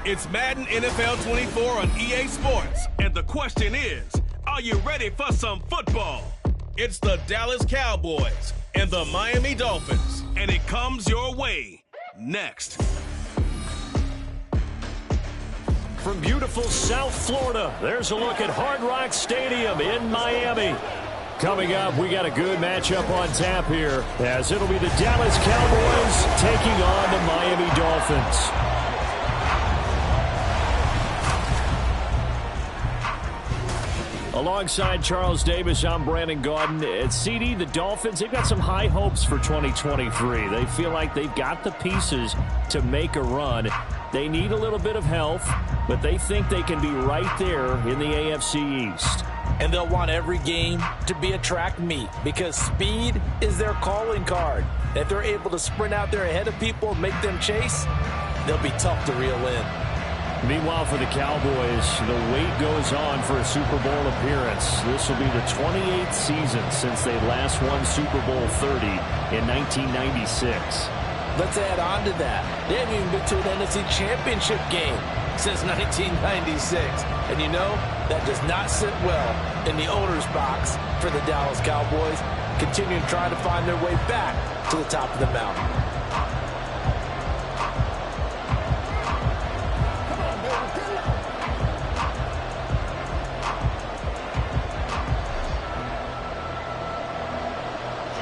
It's Madden NFL 24 on EA Sports, and the question is, are you ready for some football? It's the Dallas Cowboys and the Miami Dolphins, and it comes your way next. From beautiful South Florida, there's a look at Hard Rock Stadium in Miami. Coming up, we got a good matchup on tap here, as it'll be the Dallas Cowboys taking on the Miami Dolphins. Alongside Charles Davis, I'm Brandon Gaudin. At CD, the Dolphins, they've got some high hopes for 2023. They feel like they've got the pieces to make a run. They need a little bit of health, but they think they can be right there in the AFC East. And they'll want every game to be a track meet because speed is their calling card. If they're able to sprint out there ahead of people and make them chase, they'll be tough to reel in. Meanwhile, for the Cowboys, the wait goes on for a Super Bowl appearance. This will be the 28th season since they last won Super Bowl 30 in 1996. Let's add on to that. They haven't even been to an NFC Championship game since 1996. And you know, that does not sit well in the owner's box for the Dallas Cowboys, continuing to try to find their way back to the top of the mountain.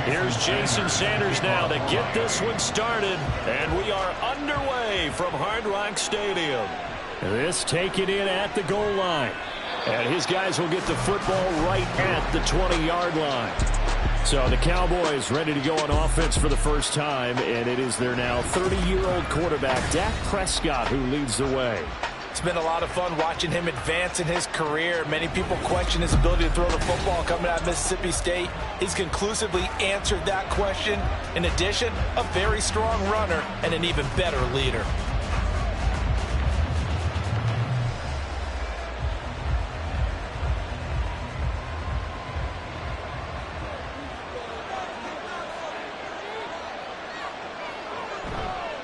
Here's Jason Sanders now to get this one started, and we are underway from Hard Rock Stadium. This taken in at the goal line, and his guys will get the football right at the 20-yard line. So the Cowboys ready to go on offense for the first time, and it is their now 30-year-old quarterback, Dak Prescott, who leads the way. It's been a lot of fun watching him advance in his career. Many people question his ability to throw the football coming out of Mississippi State. He's conclusively answered that question. In addition, a very strong runner and an even better leader.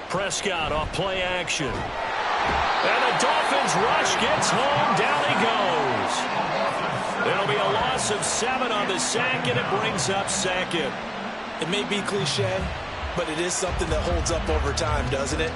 Prescott off play action. And the Dolphins rush gets home. Down he goes. It'll be a loss of 7 on the sack, and it brings up second. It may be cliche, but it is something that holds up over time, doesn't it?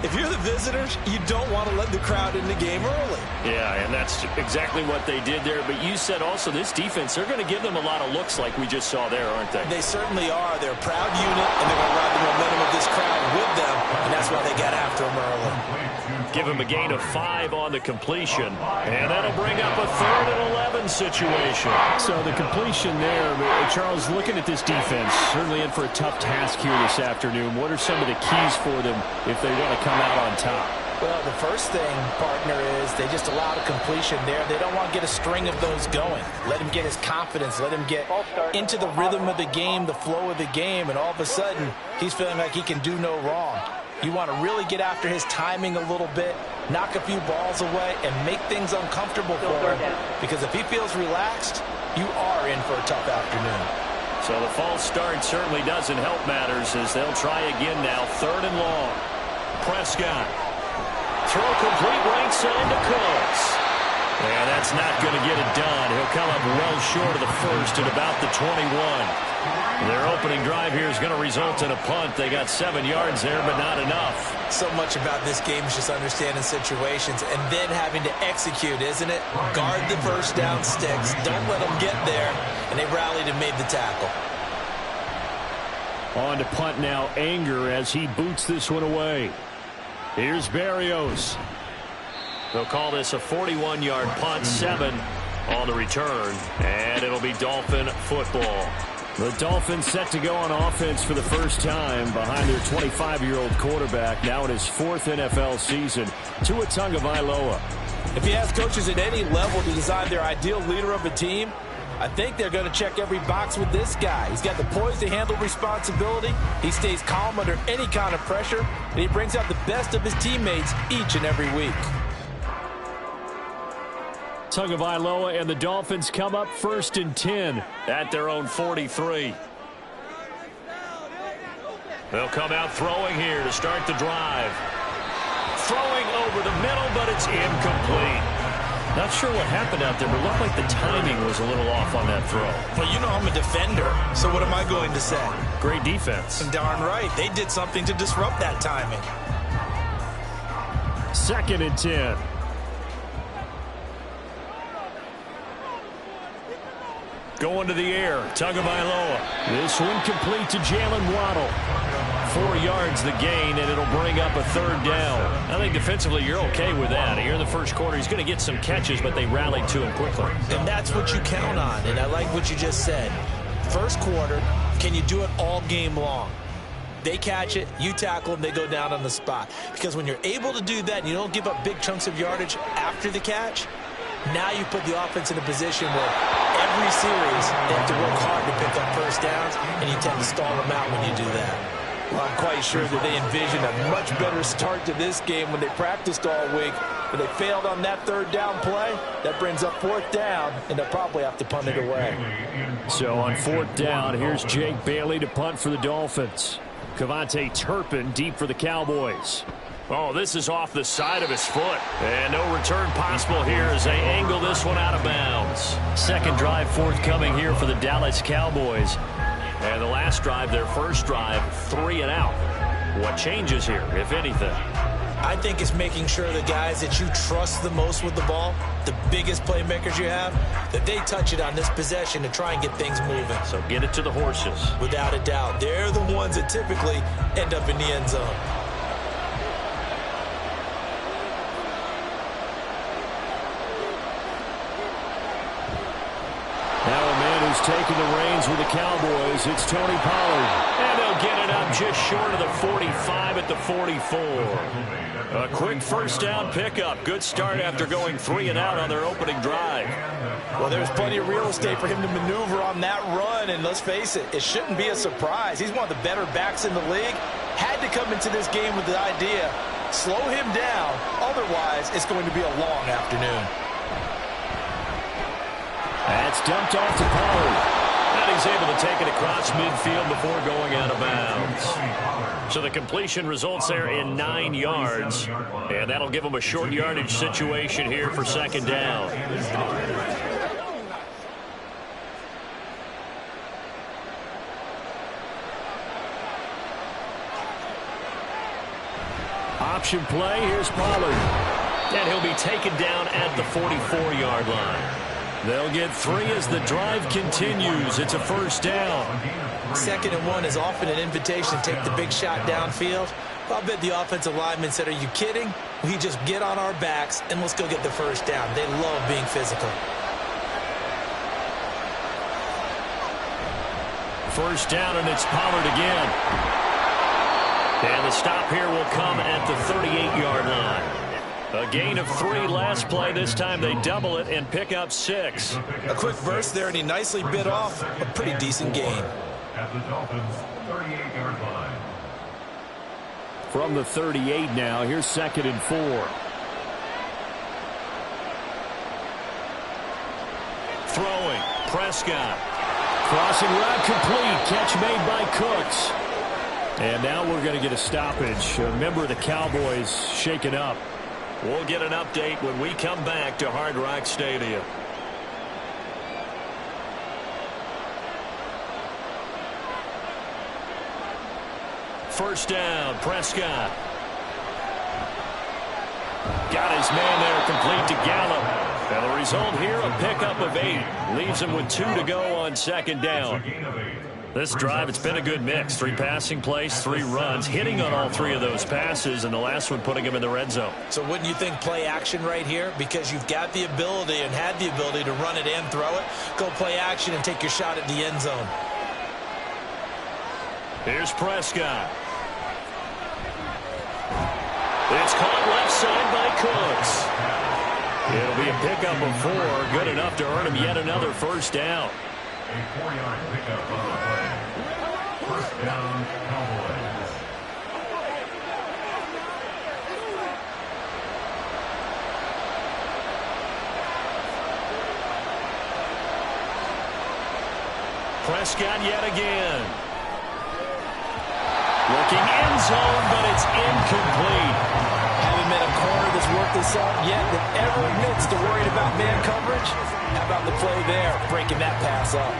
If you're the visitors, you don't want to let the crowd in the game early. Yeah, and that's exactly what they did there. But you said also this defense, they're going to give them a lot of looks like we just saw there, aren't they? They certainly are. They're a proud unit, and they're going to ride the momentum of this crowd with them, and that's why they got after them early. Give him a gain of 5 on the completion, and that'll bring up a 3rd and 11 situation. So the completion there, Charles, looking at this defense, certainly in for a tough task here this afternoon. What are some of the keys for them if they want to come out on top? Well, the first thing, partner, is they just allowed a completion there. They don't want to get a string of those going. Let him get his confidence. Let him get into the rhythm of the game, the flow of the game, and all of a sudden, he's feeling like he can do no wrong. You want to really get after his timing a little bit, knock a few balls away, and make things uncomfortable for him. Because if he feels relaxed, you are in for a tough afternoon. So the false start certainly doesn't help matters as they'll try again now. 3rd and long. Prescott. Throw complete right side to Cooks. And that's not going to get it done. He'll come up well short of the first at about the 21. Their opening drive here is going to result in a punt. They got 7 yards there, but not enough. So much about this game is just understanding situations and then having to execute, isn't it? Guard the first down sticks. Don't let them get there. And they rallied and made the tackle. On to punt now, Anger, as he boots this one away. Here's Berrios. They'll call this a 41-yard punt, 7 on the return, and it'll be Dolphin football. The Dolphins set to go on offense for the first time behind their 25-year-old quarterback, now in his 4th NFL season, Tua Tagovailoa. If you ask coaches at any level to design their ideal leader of a team, I think they're going to check every box with this guy. He's got the poise to handle responsibility. He stays calm under any kind of pressure, and he brings out the best of his teammates each and every week. Tagovailoa and the Dolphins come up 1st and 10 at their own 43. They'll come out throwing here to start the drive. Throwing over the middle, but it's incomplete. Not sure what happened out there, but it looked like the timing was a little off on that throw. Well, you know I'm a defender, so what am I going to say? Great defense. Darn right. They did something to disrupt that timing. 2nd and 10. Going to the air. Tagovailoa. This one complete to Jalen Waddle. 4 yards the gain, and it'll bring up a 3rd down. I think defensively you're okay with that. Here in the first quarter, he's going to get some catches, but they rallied to him quickly. And that's what you count on, and I like what you just said. First quarter, can you do it all game long? They catch it, you tackle them, they go down on the spot. Because when you're able to do that and you don't give up big chunks of yardage after the catch, now you put the offense in a position where every series they have to work hard to pick up first downs, and you tend to stall them out when you do that. Well, I'm quite sure that they envision a much better start to this game when they practiced all week. But they failed on that 3rd down play. That brings up 4th down, and they'll probably have to punt it away. So on 4th down, here's Jake Bailey to punt for the Dolphins. Kevontae Turpin deep for the Cowboys. Oh, this is off the side of his foot. And no return possible here as they angle this one out of bounds. 2nd drive forthcoming here for the Dallas Cowboys. And the last drive, their first drive, 3 and out. What changes here, if anything? I think it's making sure the guys that you trust the most with the ball, the biggest playmakers you have, that they touch it on this possession to try and get things moving. So get it to the horses. Without a doubt. They're the ones that typically end up in the end zone. Now a man who's taking the reins with the Cowboys, it's Tony Pollard. And they'll get it up just short of the 45 at the 44. A quick first down pickup. Good start after going 3 and out on their opening drive. Well, there's plenty of real estate for him to maneuver on that run, and let's face it, it shouldn't be a surprise. He's one of the better backs in the league. Had to come into this game with the idea, slow him down, otherwise it's going to be a long afternoon. That's dumped off to Pollard. And he's able to take it across midfield before going out of bounds. So the completion results there in 9 yards. And that'll give him a short yardage situation here for 2nd down. Option play, here's Pollard. And he'll be taken down at the 44-yard line. They'll get 3 as the drive continues. It's a first down. 2nd and 1 is often an invitation to take the big shot downfield. I'll bet the offensive lineman said, are you kidding? We just get on our backs and let's go get the first down. They love being physical. First down, and it's Pollard again. And the stop here will come at the 38-yard line. A gain of 3 last play. This time they double it and pick up 6. A quick burst there, and he nicely bit off a pretty decent gain. At the Dolphins' 38-yard line. From the 38 now, here's 2nd and 4. Throwing, Prescott. Crossing route complete. Catch made by Cooks. And now we're going to get a stoppage. A member of the Cowboys shaken up. We'll get an update when we come back to Hard Rock Stadium. First down, Prescott. Got his man there, complete to Gallup. And the result here, a pickup of 8. Leaves him with 2 to go on 2nd down. This drive, it's been a good mix. 3 passing plays, 3 runs, hitting on all 3 of those passes, and the last one putting him in the red zone. So wouldn't you think play action right here? Because you've got the ability and had the ability to run it and throw it. Go play action and take your shot at the end zone. Here's Prescott. It's caught left side by Cooks. It'll be a pickup of 4, good enough to earn him yet another first down. A 4-yard pickup on the play. First down, Cowboys. Prescott yet again. Looking end zone, but it's incomplete. Haven't met a this up yet that ever admits to worrying about man coverage. How about the play there, breaking that pass up?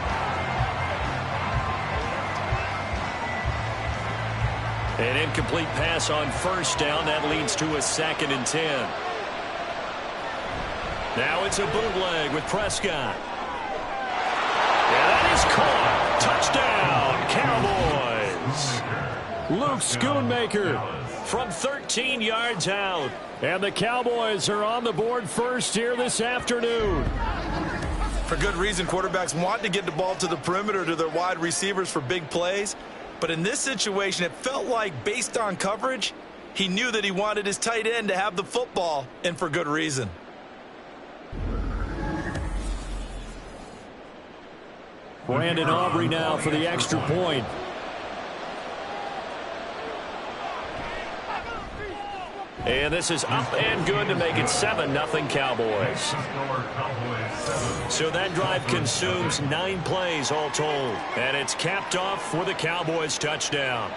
An incomplete pass on first down. That leads to a 2nd and 10. Now it's a bootleg with Prescott. Yeah, that is caught. Touchdown, Cowboys. Luke Schoonmaker from 13 yards out. And the Cowboys are on the board first here this afternoon. For good reason, quarterbacks want to get the ball to the perimeter to their wide receivers for big plays. But in this situation, it felt like, based on coverage, he knew that he wanted his tight end to have the football, and for good reason. Brandon Aubrey now for the extra point. And this is up and good to make it 7-0 Cowboys. So that drive consumes 9 plays all told. And it's capped off with a Cowboys touchdown.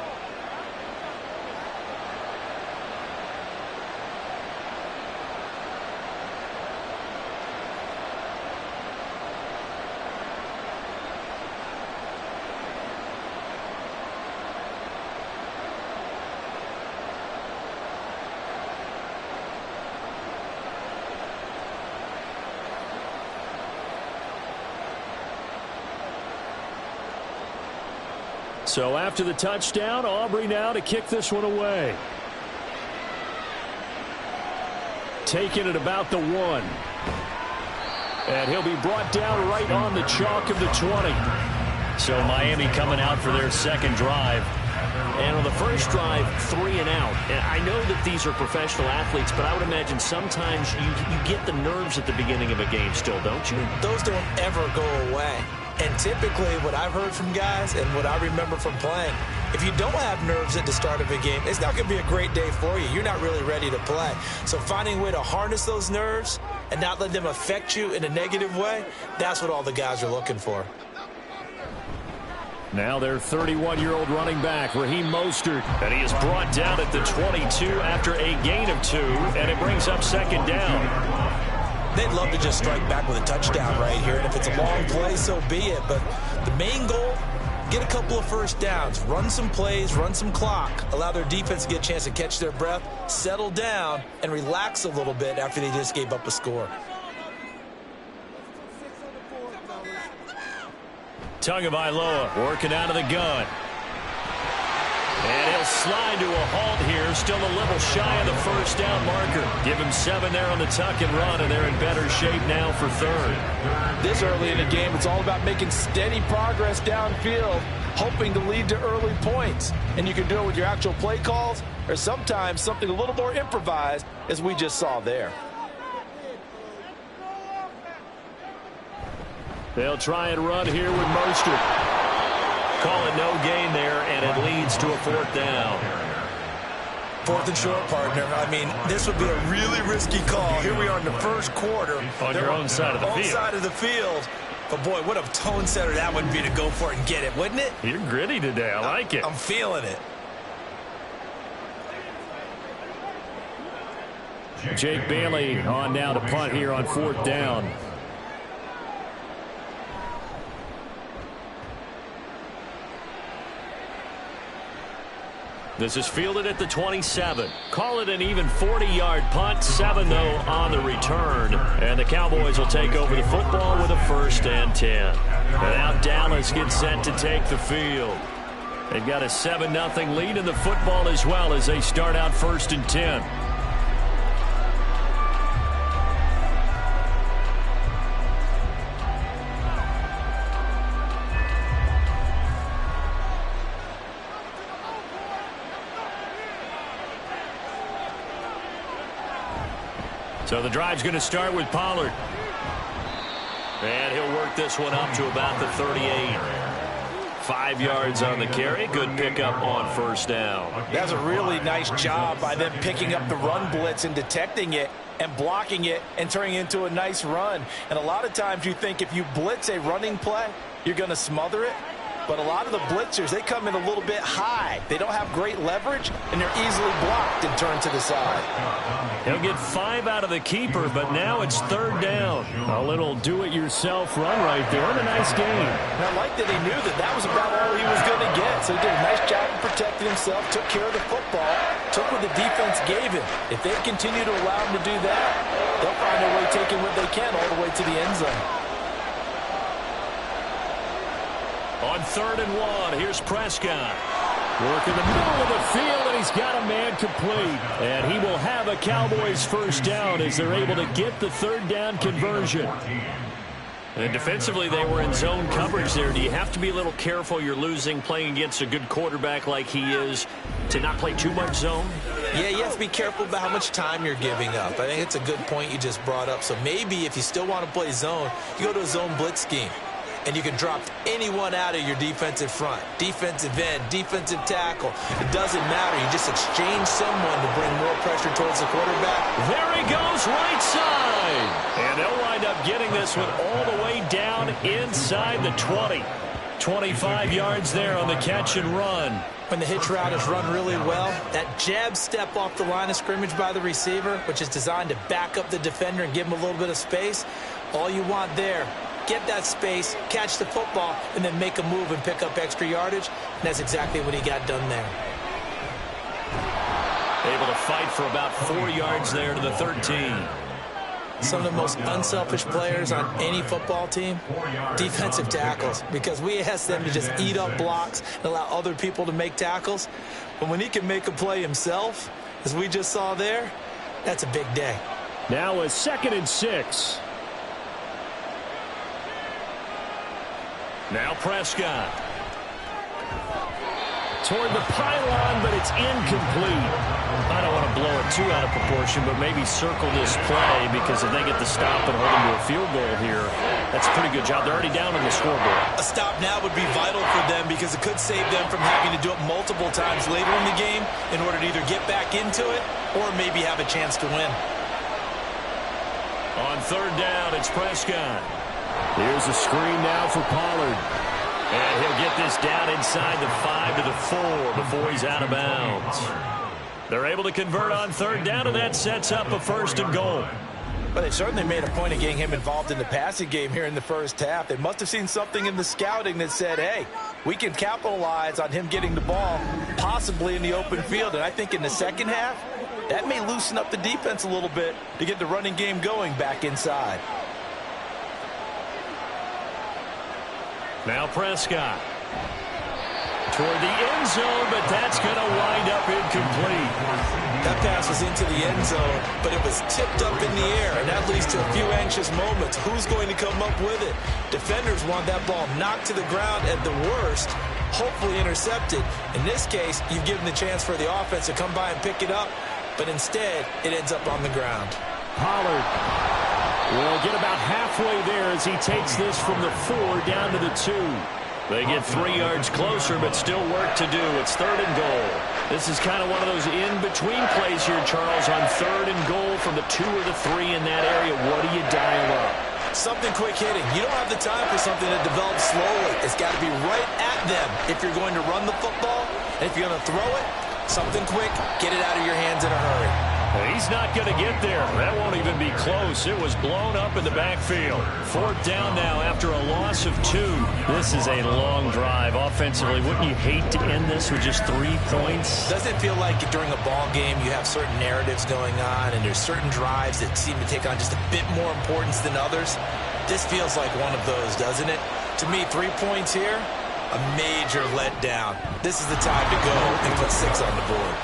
So after the touchdown, Aubrey now to kick this one away. Taking it about the 1. And he'll be brought down right on the chalk of the 20. So Miami coming out for their second drive. And on the first drive, 3 and out. And I know that these are professional athletes, but I would imagine sometimes you get the nerves at the beginning of a game still, don't you? Those don't ever go away. And typically what I've heard from guys and what I remember from playing, if you don't have nerves at the start of a game, it's not going to be a great day for you. You're not really ready to play. So finding a way to harness those nerves and not let them affect you in a negative way, that's what all the guys are looking for. Now their 31-year-old running back, Raheem Mostert, and he is brought down at the 22 after a gain of 2, and it brings up 2nd down. They'd love to just strike back with a touchdown right here, and if it's a long play, so be it. But the main goal, get a couple of first downs, run some plays, run some clock, allow their defense to get a chance to catch their breath, settle down, and relax a little bit after they just gave up a score. Tagovailoa working out of the gun. And he'll slide to a halt here, still a little shy of the first down marker. Give him 7 there on the tuck and run, and they're in better shape now for 3rd. This early in the game, it's all about making steady progress downfield, hoping to lead to early points. And you can do it with your actual play calls, or sometimes something a little more improvised, as we just saw there. They'll try and run here with Mostert. Call it no gain there, and it leads to a 4th down. 4th and short, partner. I mean, this would be a really risky call. Here we are in the first quarter. On your own side of the field. On side of the field. But, boy, what a tone setter that would be to go for it and get it, wouldn't it? You're gritty today. I like it. I'm feeling it. Jake Bailey on now to punt here on 4th down. This is fielded at the 27. Call it an even 40-yard punt. 7, though, on the return. And the Cowboys will take over the football with a 1st and 10. And now Dallas gets set to take the field. They've got a 7-0 lead in the football as well as they start out 1st and 10. So the drive's going to start with Pollard. And he'll work this one up to about the 38. 5 yards on the carry. Good pickup on 1st down. That's a really nice job by them picking up the run blitz and detecting it and blocking it and turning it into a nice run. And a lot of times you think if you blitz a running play, you're going to smother it. But a lot of the blitzers, they come in a little bit high. They don't have great leverage, and they're easily blocked and turned to the side. He'll get 5 out of the keeper, but now it's 3rd down. A little do-it-yourself run right there, and a nice gain. And I like that he knew that that was about all he was going to get. So he did a nice job of protecting himself, took care of the football, took what the defense gave him. If they continue to allow him to do that, they'll find a way taking what they can all the way to the end zone. On 3rd and 1, here's Prescott. Working the middle of the field, and he's got a man complete. And he will have a Cowboys first down as they're able to get the 3rd down conversion. And defensively, they were in zone coverage there. Do you have to be a little careful? You're losing, playing against a good quarterback like he is, to not play too much zone? Yeah, you have to be careful about how much time you're giving up. I think it's a good point you just brought up. So maybe if you still want to play zone, you go to a zone blitz scheme. And you can drop anyone out of your defensive front. Defensive end, defensive tackle. It doesn't matter. You just exchange someone to bring more pressure towards the quarterback. There he goes, right side. And they'll wind up getting this one all the way down inside the 20. 25 yards there on the catch and run. When the hitch route is run really well, that jab step off the line of scrimmage by the receiver, which is designed to back up the defender and give him a little bit of space, all you want there, get that space, catch the football, and then make a move and pick up extra yardage. And that's exactly what he got done there. Able to fight for about 4 yards there to the 13. Some of the most unselfish players on any football team, defensive tackles, because we ask them to just eat up blocks and allow other people to make tackles. But when he can make a play himself, as we just saw there, that's a big day. Now a 2nd and 6. Now Prescott. Toward the pylon, but it's incomplete. I don't want to blow it too out of proportion, but maybe circle this play, because if they get the stop and hold them to a field goal here, that's a pretty good job. They're already down on the scoreboard. A stop now would be vital for them, because it could save them from having to do it multiple times later in the game in order to either get back into it or maybe have a chance to win. On 3rd down, it's Prescott. Here's a screen now for Pollard. And he'll get this down inside the 5 to the 4 before he's out of bounds. They're able to convert on 3rd down, and that sets up a 1st and goal. Well, they certainly made a point of getting him involved in the passing game here in the first half. They must have seen something in the scouting that said, hey, we can capitalize on him getting the ball, possibly in the open field. And I think in the second half, that may loosen up the defense a little bit to get the running game going back inside. Now Prescott. Toward the end zone, but that's going to wind up incomplete. That pass was into the end zone, but it was tipped up in the air, and that leads to a few anxious moments. Who's going to come up with it? Defenders want that ball knocked to the ground at the worst, hopefully intercepted. In this case, you've given the chance for the offense to come by and pick it up, but instead, it ends up on the ground. Pollard will get about halfway there as he takes this from the 4 down to the 2. They get 3 yards closer, but still work to do. It's 3rd and goal. This is kind of one of those in-between plays here, Charles, on 3rd and goal from the 2 or the 3 in that area. What do you dial up? Something quick hitting. You don't have the time for something that develops slowly. It's got to be right at them if you're going to run the football. And if you're going to throw it, something quick, get it out of your hands in a hurry. He's not going to get there. That won't even be close. It was blown up in the backfield. 4th down now after a loss of 2. This is a long drive offensively. Wouldn't you hate to end this with just 3 points? Doesn't it feel like during a ball game you have certain narratives going on and there's certain drives that seem to take on just a bit more importance than others? This feels like one of those, doesn't it? To me, 3 points here, a major letdown. This is the time to go and put 6 on the board.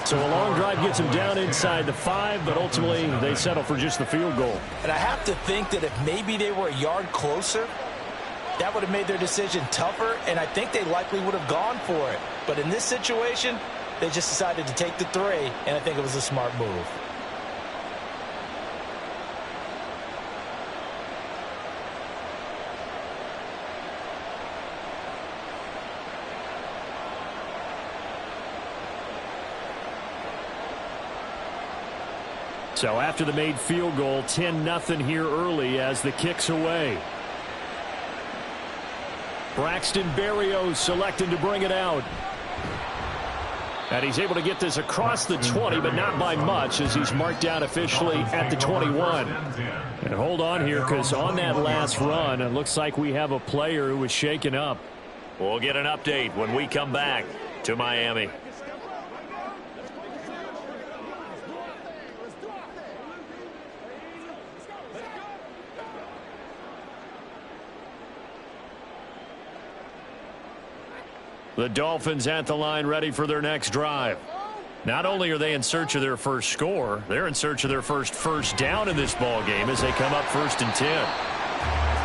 So a long drive gets them down inside the 5, but ultimately they settle for just the field goal. And I have to think that if maybe they were a yard closer, that would have made their decision tougher, and I think they likely would have gone for it. But in this situation, they just decided to take the 3, and I think it was a smart move. So after the made field goal, 10-0 here early as the kick's away. Braxton Berrios selecting to bring it out. And he's able to get this across the 20, but not by much, as he's marked down officially at the 21. And hold on here, because on that last run, it looks like we have a player who was shaken up. We'll get an update when we come back to Miami. The Dolphins at the line, ready for their next drive. Not only are they in search of their first score, they're in search of their first down in this ball game as they come up 1st and 10.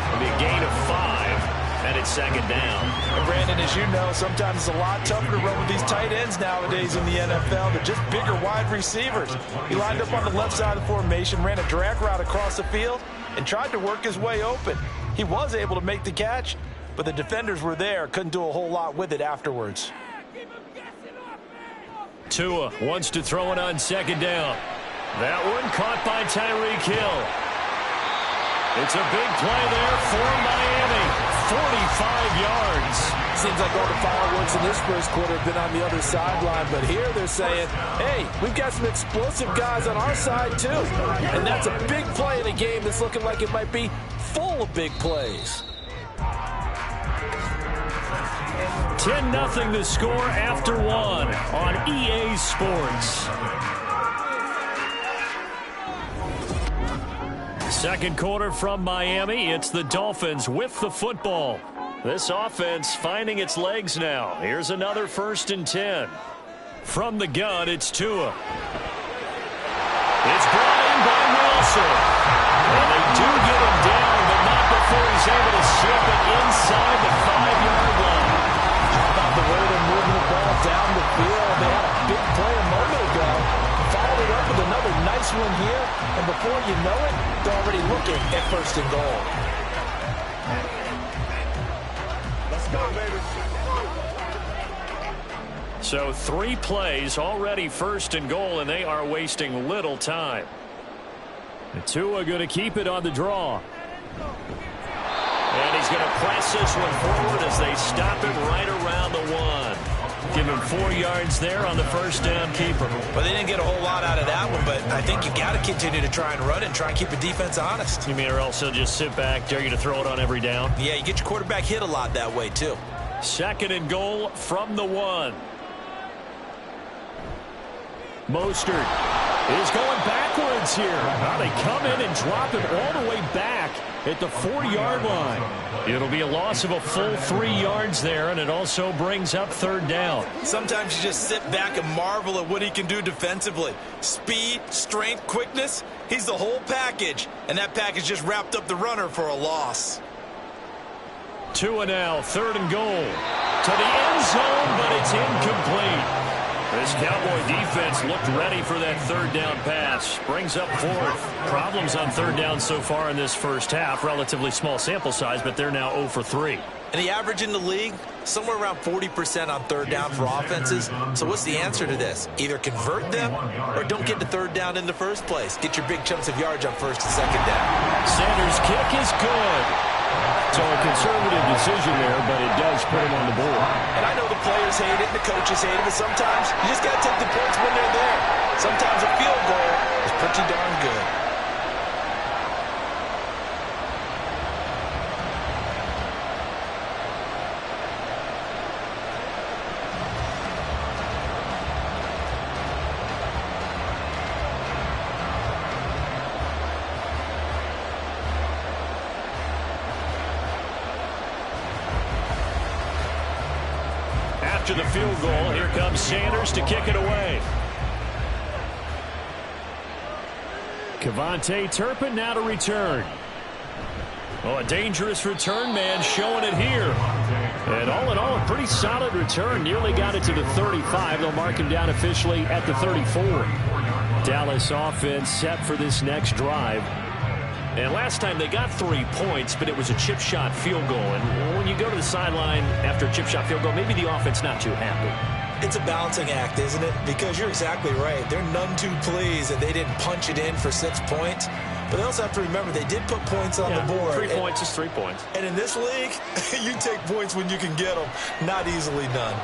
It'll be a gain of 5, and it's 2nd down. And Brandon, as you know, sometimes it's a lot tougher to run with these tight ends nowadays in the NFL. They're just bigger wide receivers. He lined up on the left side of the formation, ran a drag route across the field, and tried to work his way open. He was able to make the catch, but the defenders were there, couldn't do a whole lot with it afterwards. Tua wants to throw it on 2nd down. That one caught by Tyreek Hill. It's a big play there for Miami. 45 yards. Seems like all the fireworks in this first quarter have been on the other sideline, but here they're saying, hey, we've got some explosive guys on our side too. And that's a big play in a game that's looking like it might be full of big plays. 10-0 the score after 1 on EA Sports. Second quarter from Miami. It's the Dolphins with the football. This offense finding its legs now. Here's another 1st and 10. From the gun, it's Tua. It's brought in by Wilson. And they do get him down, but not before he's able to slip it inside the 5-yard line. The way they're moving the ball down the field. They had a big play a moment ago. Followed it up with another nice one here. And before you know it, they're already looking at 1st and goal. Let's go, baby. So 3 plays already 1st and goal, and they are wasting little time. And Tua going to keep it on the draw. And he's going to press this one forward as they stop it right around the 1. Give him 4 yards there on the 1st down keeper. Well, they didn't get a whole lot out of that one, but I think you got to continue to try and run and try and keep the defense honest. You mean or else he'll just sit back, dare you to throw it on every down? Yeah, you get your quarterback hit a lot that way, too. 2nd and goal from the 1. Mostert is going backwards here. Now they come in and drop it all the way back at the 4-yard line. It'll be a loss of a full 3 yards there, and it also brings up 3rd down. Sometimes you just sit back and marvel at what he can do defensively. Speed, strength, quickness, he's the whole package. And that package just wrapped up the runner for a loss. Tua now, 3rd and goal. To the end zone, but it's incomplete. This Cowboy defense looked ready for that 3rd down pass. Brings up 4th. Problems on 3rd down so far in this first half. Relatively small sample size, but they're now 0 for 3. And the average in the league, somewhere around 40% on 3rd down for offenses. So what's the answer to this? Either convert them or don't get to 3rd down in the first place. Get your big chunks of yards on 1st and 2nd down. Sanders' kick is good. So a conservative decision there, but it does put him on the board. And I know the players hate it and the coaches hate it, but sometimes you just got to take the points when they're there. Sometimes a field goal is pretty darn good. To the field goal. Here comes Sanders to kick it away. Kevontae Turpin now to return. Oh, a dangerous return man showing it here. And all in all, a pretty solid return. Nearly got it to the 35. They'll mark him down officially at the 34. Dallas offense set for this next drive. And last time they got 3 points, but it was a chip shot field goal. And when you go to the sideline after a chip shot field goal, maybe the offense not too happy. It's a balancing act, isn't it? Because you're exactly right. They're none too pleased that they didn't punch it in for 6 points. But they also have to remember they did put points on the board. 3 points is 3 points. And in this league, you take points when you can get them. Not easily done.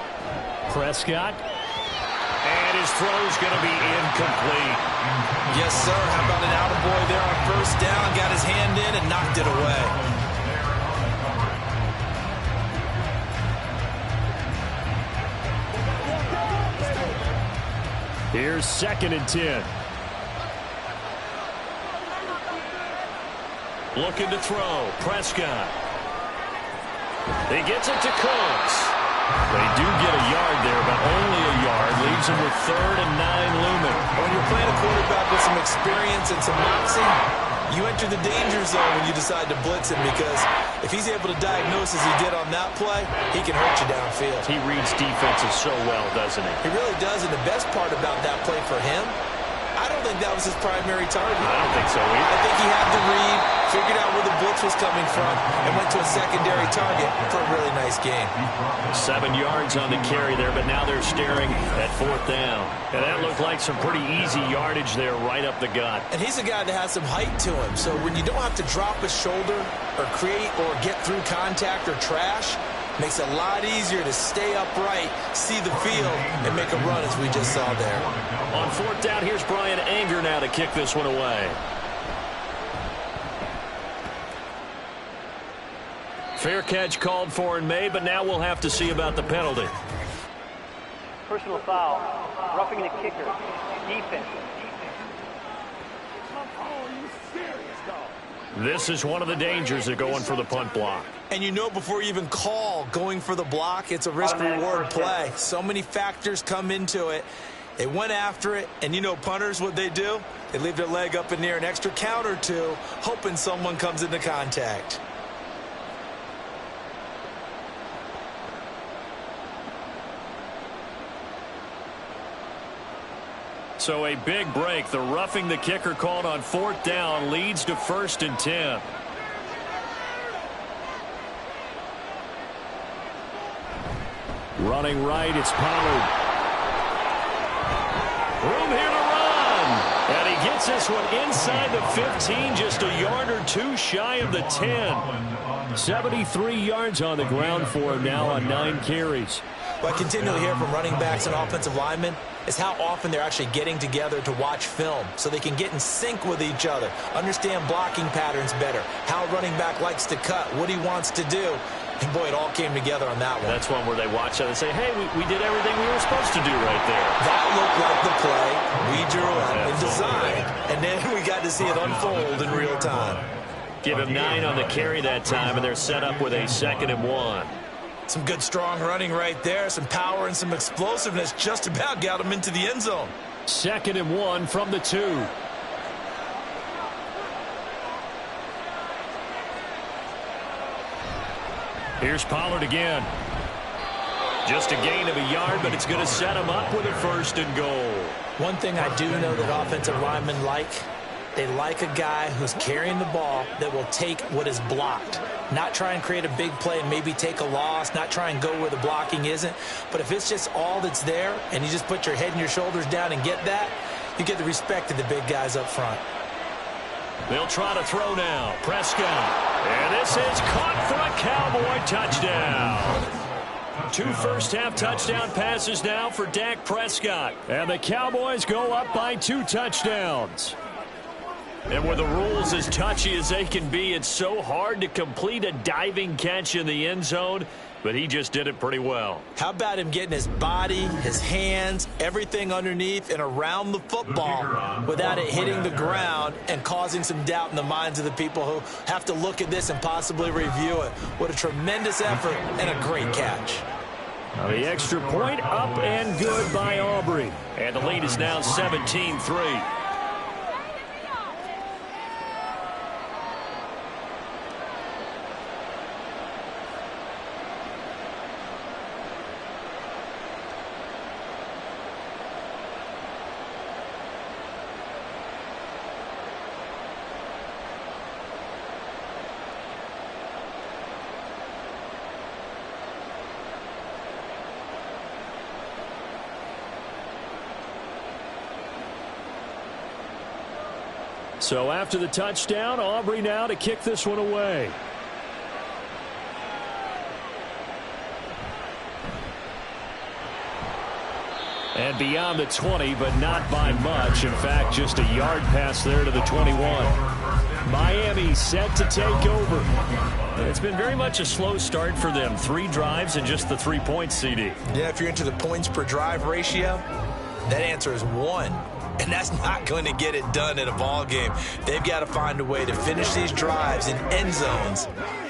Prescott. And his throw's going to be incomplete. Yes, sir. How about an attaboy there on first down? Got his hand in and knocked it away. Here's 2nd and 10. Looking to throw. Prescott. He gets it to Cooks. They do get a yard there, but only a yard. Leaves him with 3rd and 9 looming. When you're playing a quarterback with some experience and some moxie, you enter the danger zone when you decide to blitz him, because if he's able to diagnose as he did on that play, he can hurt you downfield. He reads defenses so well, doesn't he? He really does, and the best part about that play for him, I don't think that was his primary target. I don't think so either. I think he had the read, figured out where the blitz was coming from, and went to a secondary target for a really nice game. 7 yards on the carry there, but now they're staring at 4th down. And that looked like some pretty easy yardage there right up the gut. And he's a guy that has some height to him, so when you don't have to drop a shoulder or create or get through contact or trash, makes it a lot easier to stay upright, see the field, and make a run as we just saw there. On 4th down, here's Brian Anger now to kick this one away. Fair catch called for and made, but now we'll have to see about the penalty. Personal foul, roughing the kicker, defense. This is one of the dangers of going for the punt block. And you know before you even call going for the block, it's a risk-reward play. So many factors come into it. They went after it, and you know punters, what they do? They leave their leg up in the air an extra count or two, hoping someone comes into contact. So a big break. The roughing the kicker called on 4th down leads to 1st and 10. Running right, it's Pollard. Room here to run. And he gets this one inside the 15, just a yard or two shy of the 10. 73 yards on the ground for him now on 9 carries. What I continually hear from running backs and offensive linemen is how often they're actually getting together to watch film so they can get in sync with each other, understand blocking patterns better, how a running back likes to cut, what he wants to do. And, boy, it all came together on that one. That's one where they watch that and say, hey, we did everything we were supposed to do right there. That looked like the play we drew up and designed, and then we got to see it unfold in real time. Give him 9 on the carry that time, and they're set up with a 2nd and 1. Some good, strong running right there. Some power and some explosiveness just about got him into the end zone. 2nd and 1 from the 2. Here's Pollard again. Just a gain of a yard, but it's going to set him up with a 1st and goal. One thing I do know that offensive linemen like, they like a guy who's carrying the ball that will take what is blocked. Not try and create a big play and maybe take a loss, not try and go where the blocking isn't. But if it's just all that's there and you just put your head and your shoulders down and get that, you get the respect of the big guys up front. They'll try to throw now. Prescott. And this is caught for a Cowboy touchdown. 2 first-half touchdown passes now for Dak Prescott. And the Cowboys go up by 2 touchdowns. And with the rules as touchy as they can be, it's so hard to complete a diving catch in the end zone, but he just did it pretty well. How about him getting his body, his hands, everything underneath and around the football without it hitting the ground and causing some doubt in the minds of the people who have to look at this and possibly review it. What a tremendous effort and a great catch. Now the extra point up and good by Aubrey. And the lead is now 17-3. So after the touchdown, Aubrey now to kick this one away. And beyond the 20, but not by much. In fact, just a yard pass there to the 21. Miami set to take over. It's been very much a slow start for them. 3 drives and just the 3 points, CD. Yeah, if you're into the points per drive ratio, that answer is 1. And that's not going to get it done in a ball game. They've got to find a way to finish these drives in end zones,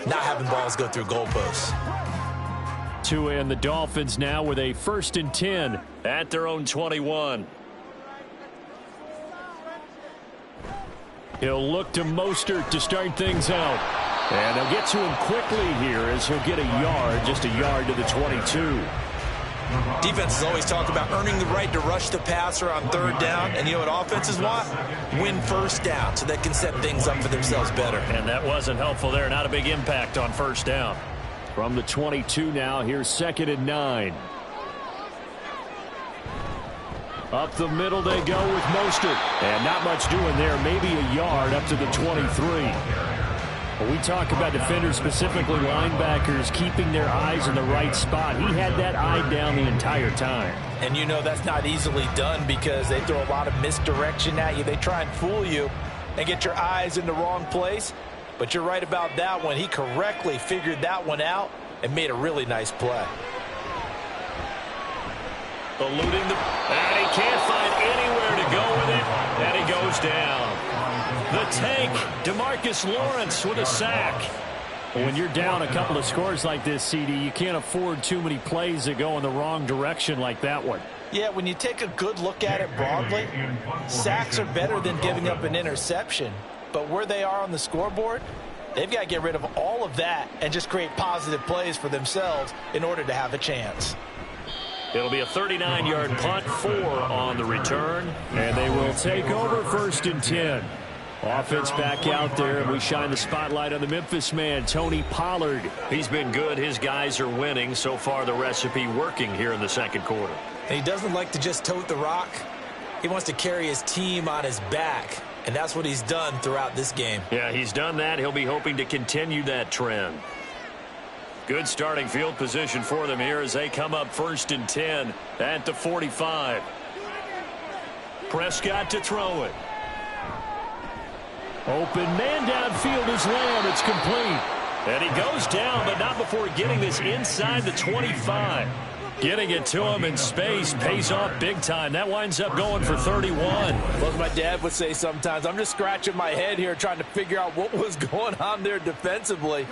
not having balls go through goalposts. Tua and the Dolphins now with a 1st and 10 at their own 21. He'll look to Mostert to start things out. And they'll get to him quickly here as he'll get a yard, just a yard to the 22. Defenses always talk about earning the right to rush the passer on 3rd down. And you know what offenses want? Win 1st down so they can set things up for themselves better. And that wasn't helpful there. Not a big impact on 1st down. From the 22 now, here's 2nd and 9. Up the middle they go with Mostert. And not much doing there. Maybe a yard up to the 23. When we talk about defenders, specifically linebackers, keeping their eyes in the right spot. He had that eye down the entire time. And you know that's not easily done because they throw a lot of misdirection at you. They try and fool you and get your eyes in the wrong place. But you're right about that one. He correctly figured that one out and made a really nice play. Eluding the... And he can't find anywhere to go with it. And he goes down. The tank, DeMarcus Lawrence with a sack. When you're down a couple of scores like this, CD, you can't afford too many plays that go in the wrong direction like that one. Yeah, when you take a good look at it broadly, sacks are better than giving up an interception. But where they are on the scoreboard, they've got to get rid of all of that and just create positive plays for themselves in order to have a chance. It'll be a 39-yard punt, 4 on the return, and they will take over 1st and 10. Offense back out there, and we shine the spotlight on the Memphis man, Tony Pollard. He's been good. His guys are winning. So far, the recipe working here in the 2nd quarter. And he doesn't like to just tote the rock. He wants to carry his team on his back. And that's what he's done throughout this game. Yeah, he's done that. He'll be hoping to continue that trend. Good starting field position for them here as they come up 1st and 10 at the 45. Prescott to throw it. Open man downfield is Lamb. It's complete. And he goes down, but not before getting this inside the 25. Getting it to him in space pays off big time. That winds up going for 31. Look, my dad would say sometimes, I'm just scratching my head here trying to figure out what was going on there defensively.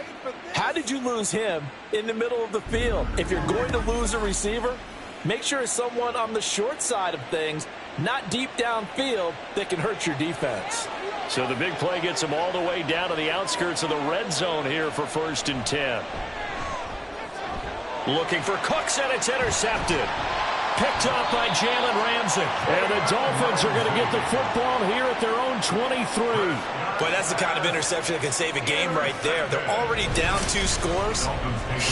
How did you lose him in the middle of the field? If you're going to lose a receiver, make sure it's someone on the short side of things, not deep downfield, that can hurt your defense. So the big play gets him all the way down to the outskirts of the red zone here for 1st and 10. Looking for Cooks, and it's intercepted. Picked up by Jalen Ramsey. And the Dolphins are going to get the football here at their own 23. Boy, that's the kind of interception that can save a game right there. They're already down 2 scores.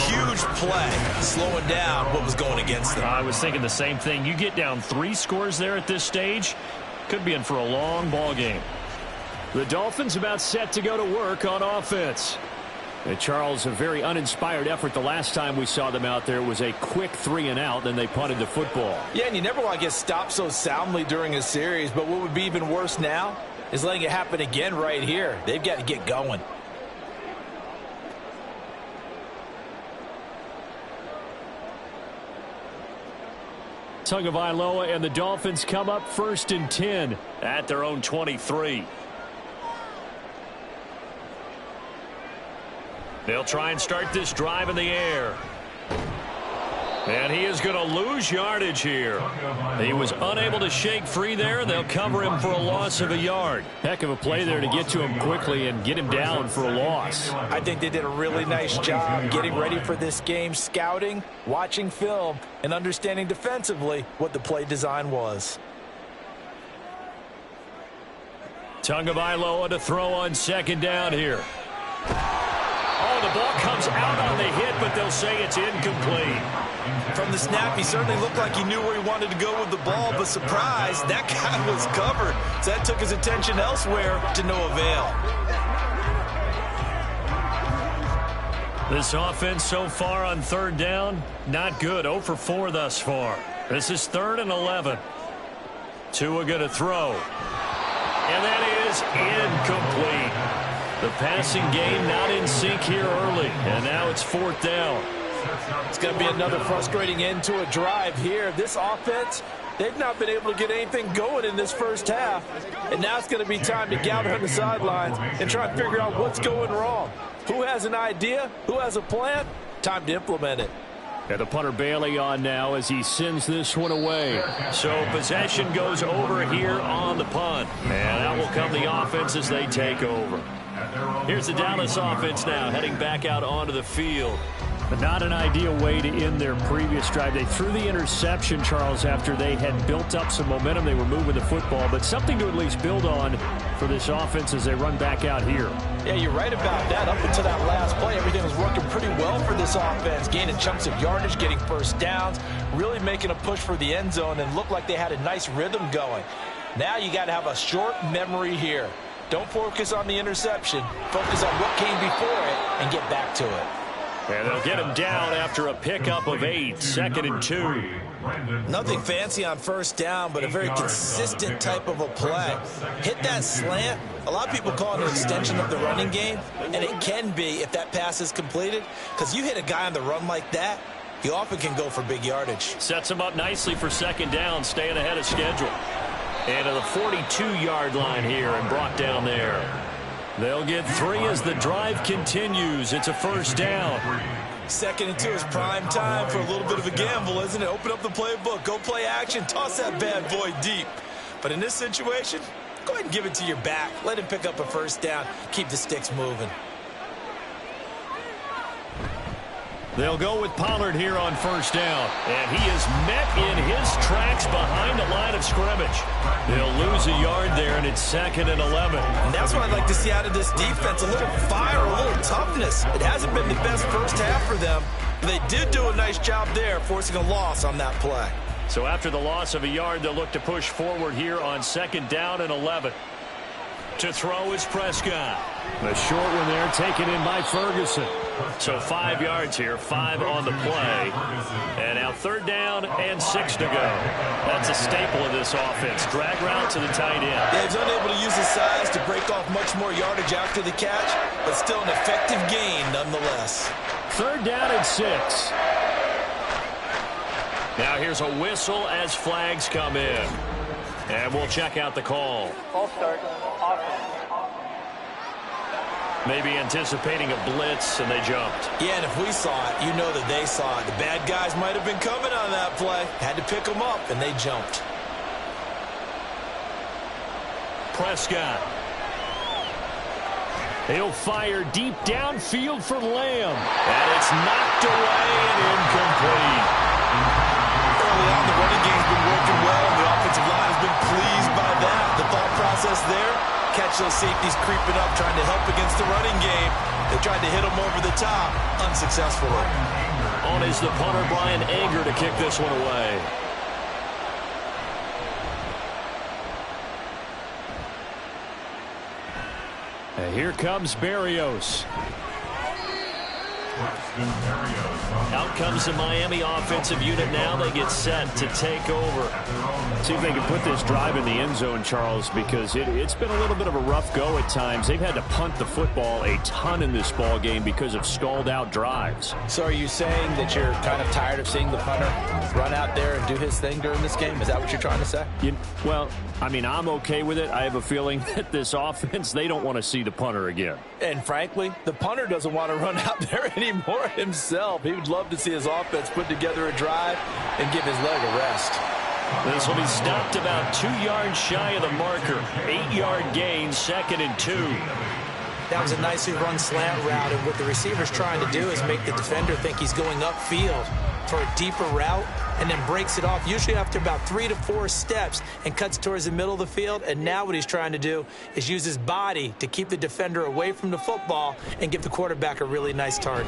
Huge play, slowing down what was going against them. I was thinking the same thing. You get down 3 scores there at this stage, could be in for a long ball game. The Dolphins about set to go to work on offense. And Charles, a very uninspired effort the last time we saw them out there. It was a quick 3 and out, then they punted the football. Yeah, and you never want to get stopped so soundly during a series, but what would be even worse now is letting it happen again right here. They've got to get going. Tagovailoa and the Dolphins come up 1st and 10 at their own 23. They'll try and start this drive in the air. And he is going to lose yardage here. He was unable to shake free there. They'll cover him for a loss of a yard. Heck of a play there to get to him quickly and get him down for a loss. I think they did a really nice job getting ready for this game, scouting, watching film, and understanding defensively what the play design was. Tagovailoa to throw on 2nd down here. Oh, the ball comes out on the hit, but they'll say it's incomplete. From the snap, he certainly looked like he knew where he wanted to go with the ball, but surprise, that guy was covered. So that took his attention elsewhere to no avail. This offense so far on third down, not good. 0 for 4 thus far. This is 3rd and 11. Tua going to throw. And that is incomplete. The passing game not in sync here early. And now it's 4th down. It's going to be another frustrating end to a drive here. This offense, they've not been able to get anything going in this first half. And now it's going to be time to gather on the sidelines and try and figure out what's going wrong. Who has an idea? Who has a plan? Time to implement it. And the punter Bailey on now as he sends this one away. So possession goes over here on the punt. And out will come the offense as they take over. Here's the Dallas offense now heading back out onto the field. But not an ideal way to end their previous drive. They threw the interception, Charles, after they had built up some momentum. They were moving the football, but something to at least build on for this offense as they run back out here. Yeah, you're right about that. Up until that last play, everything was working pretty well for this offense, gaining chunks of yardage, getting first downs, really making a push for the end zone, and looked like they had a nice rhythm going. Now you got to have a short memory here. Don't focus on the interception. Focus on what came before it and get back to it. And they'll get him down after a pickup of 8, 2nd and 2. Nothing fancy on first down, but a very consistent type of a play. Hit that slant. A lot of people call it an extension of the running game, and it can be if that pass is completed, because you hit a guy on the run like that, he often can go for big yardage. Sets him up nicely for 2nd down, staying ahead of schedule. And to the 42-yard line here and brought down there. They'll get 3 as the drive continues. It's a 1st down. 2nd and 2 is prime time for a little bit of a gamble, isn't it? Open up the playbook, go play action, toss that bad boy deep. But in this situation, go ahead and give it to your back. Let him pick up a 1st down. Keep the sticks moving. They'll go with Pollard here on 1st down. And he is met in his tracks behind the line of scrimmage. They'll lose a yard there, and it's 2nd and 11. And that's what I'd like to see out of this defense. A little fire, a little toughness. It hasn't been the best first half for them. But they did do a nice job there, forcing a loss on that play. So after the loss of a yard, they'll look to push forward here on 2nd down and 11. To throw is Prescott. The short one there taken in by Ferguson. So 5 yards here, 5 on the play. And now 3rd down and 6 to go. That's a staple of this offense. Drag route to the tight end. Yeah, he's unable to use his size to break off much more yardage after the catch, but still an effective gain nonetheless. 3rd down and 6. Now here's a whistle as flags come in. And we'll check out the call. False start, offense. Maybe anticipating a blitz, and they jumped. Yeah, and if we saw it, you know that they saw it. The bad guys might have been coming on that play. Had to pick them up, and they jumped. Prescott. He'll fire deep downfield for Lamb. And it's knocked away and incomplete. Early on, the running game's been working well, and the offensive line has been pleased by that. The thought process there, catch those safeties creeping up, trying to help against the running game. They tried to hit them over the top, unsuccessfully. On is the punter, Brian Anger, to kick this one away. And here comes Berrios. Out comes the Miami offensive unit now. They get set to take over. See if they can put this drive in the end zone, Charles, because it's been a little bit of a rough go at times. They've had to punt the football a ton in this ball game because of stalled out drives. So are you saying that you're kind of tired of seeing the punter run out there and do his thing during this game? Is that what you're trying to say? Well, I mean, I'm okay with it. I have a feeling that this offense, they don't want to see the punter again. And frankly, the punter doesn't want to run out there anymore himself. He would love to see his offense put together a drive and give his leg a rest. This will be stopped about 2 yards shy of the marker. 8-yard gain, 2nd and 2. That was a nicely run slant route, and what the receiver's trying to do is make the defender think he's going upfield for a deeper route, and then breaks it off, usually after about 3 to 4 steps, and cuts towards the middle of the field. And now what he's trying to do is use his body to keep the defender away from the football and give the quarterback a really nice target.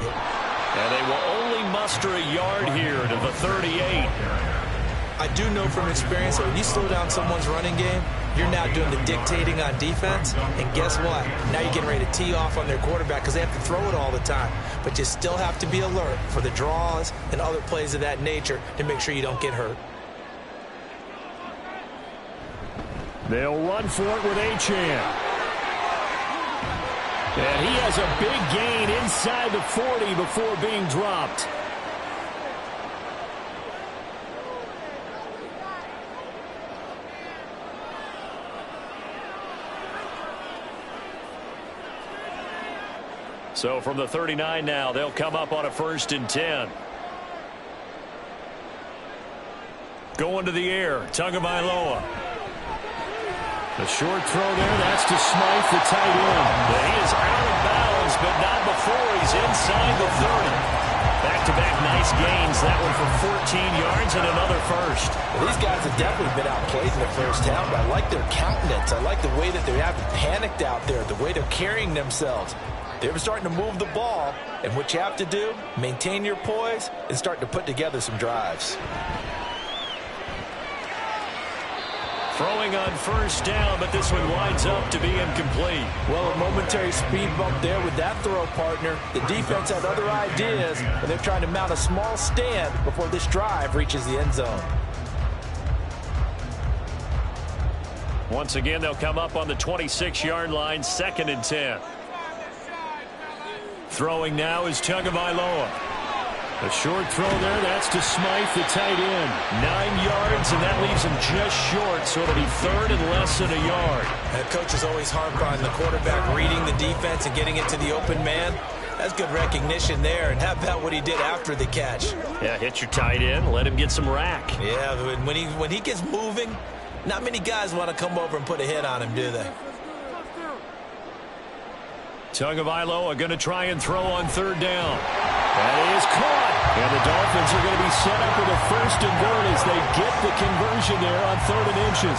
And they will only muster a yard here to the 38. I do know from experience that when you slow down someone's running game, you're now doing the dictating on defense. And guess what? Now you're getting ready to tee off on their quarterback because they have to throw it all the time. But you still have to be alert for the draws and other plays of that nature to make sure you don't get hurt. They'll run for it with Achane. And he has a big gain inside the 40 before being dropped. So from the 39 now, they'll come up on a 1st and 10. Going to the air, Tagovailoa. The short throw there, that's to Smythe, the tight end. But he is out of bounds, but not before he's inside the 30. Back-to-back nice gains. That one for 14 yards and another first. Well, these guys have definitely been outplayed in the first half, but I like their countenance. I like the way that they haven't panicked out there, the way they're carrying themselves. They're starting to move the ball, and what you have to do, maintain your poise and start to put together some drives. Throwing on 1st down, but this one winds up to be incomplete. Well, a momentary speed bump there with that throw, partner. The defense had other ideas, and they're trying to mount a small stand before this drive reaches the end zone. Once again, they'll come up on the 26-yard line, 2nd and 10. Throwing now is Tagovailoa. A short throw there, that's to Smythe, the tight end. 9 yards, and that leaves him just short, so it'll be 3rd and less than a yard. That coach is always harp on the quarterback reading the defense and getting it to the open man. That's good recognition there, and how about what he did after the catch? Yeah, hit your tight end, let him get some rack. Yeah, when he gets moving, not many guys want to come over and put a hit on him, do they? Tagovailoa going to try and throw on 3rd down. That is caught. And the Dolphins are going to be set up with a 1st and goal as they get the conversion there on 3rd and inches.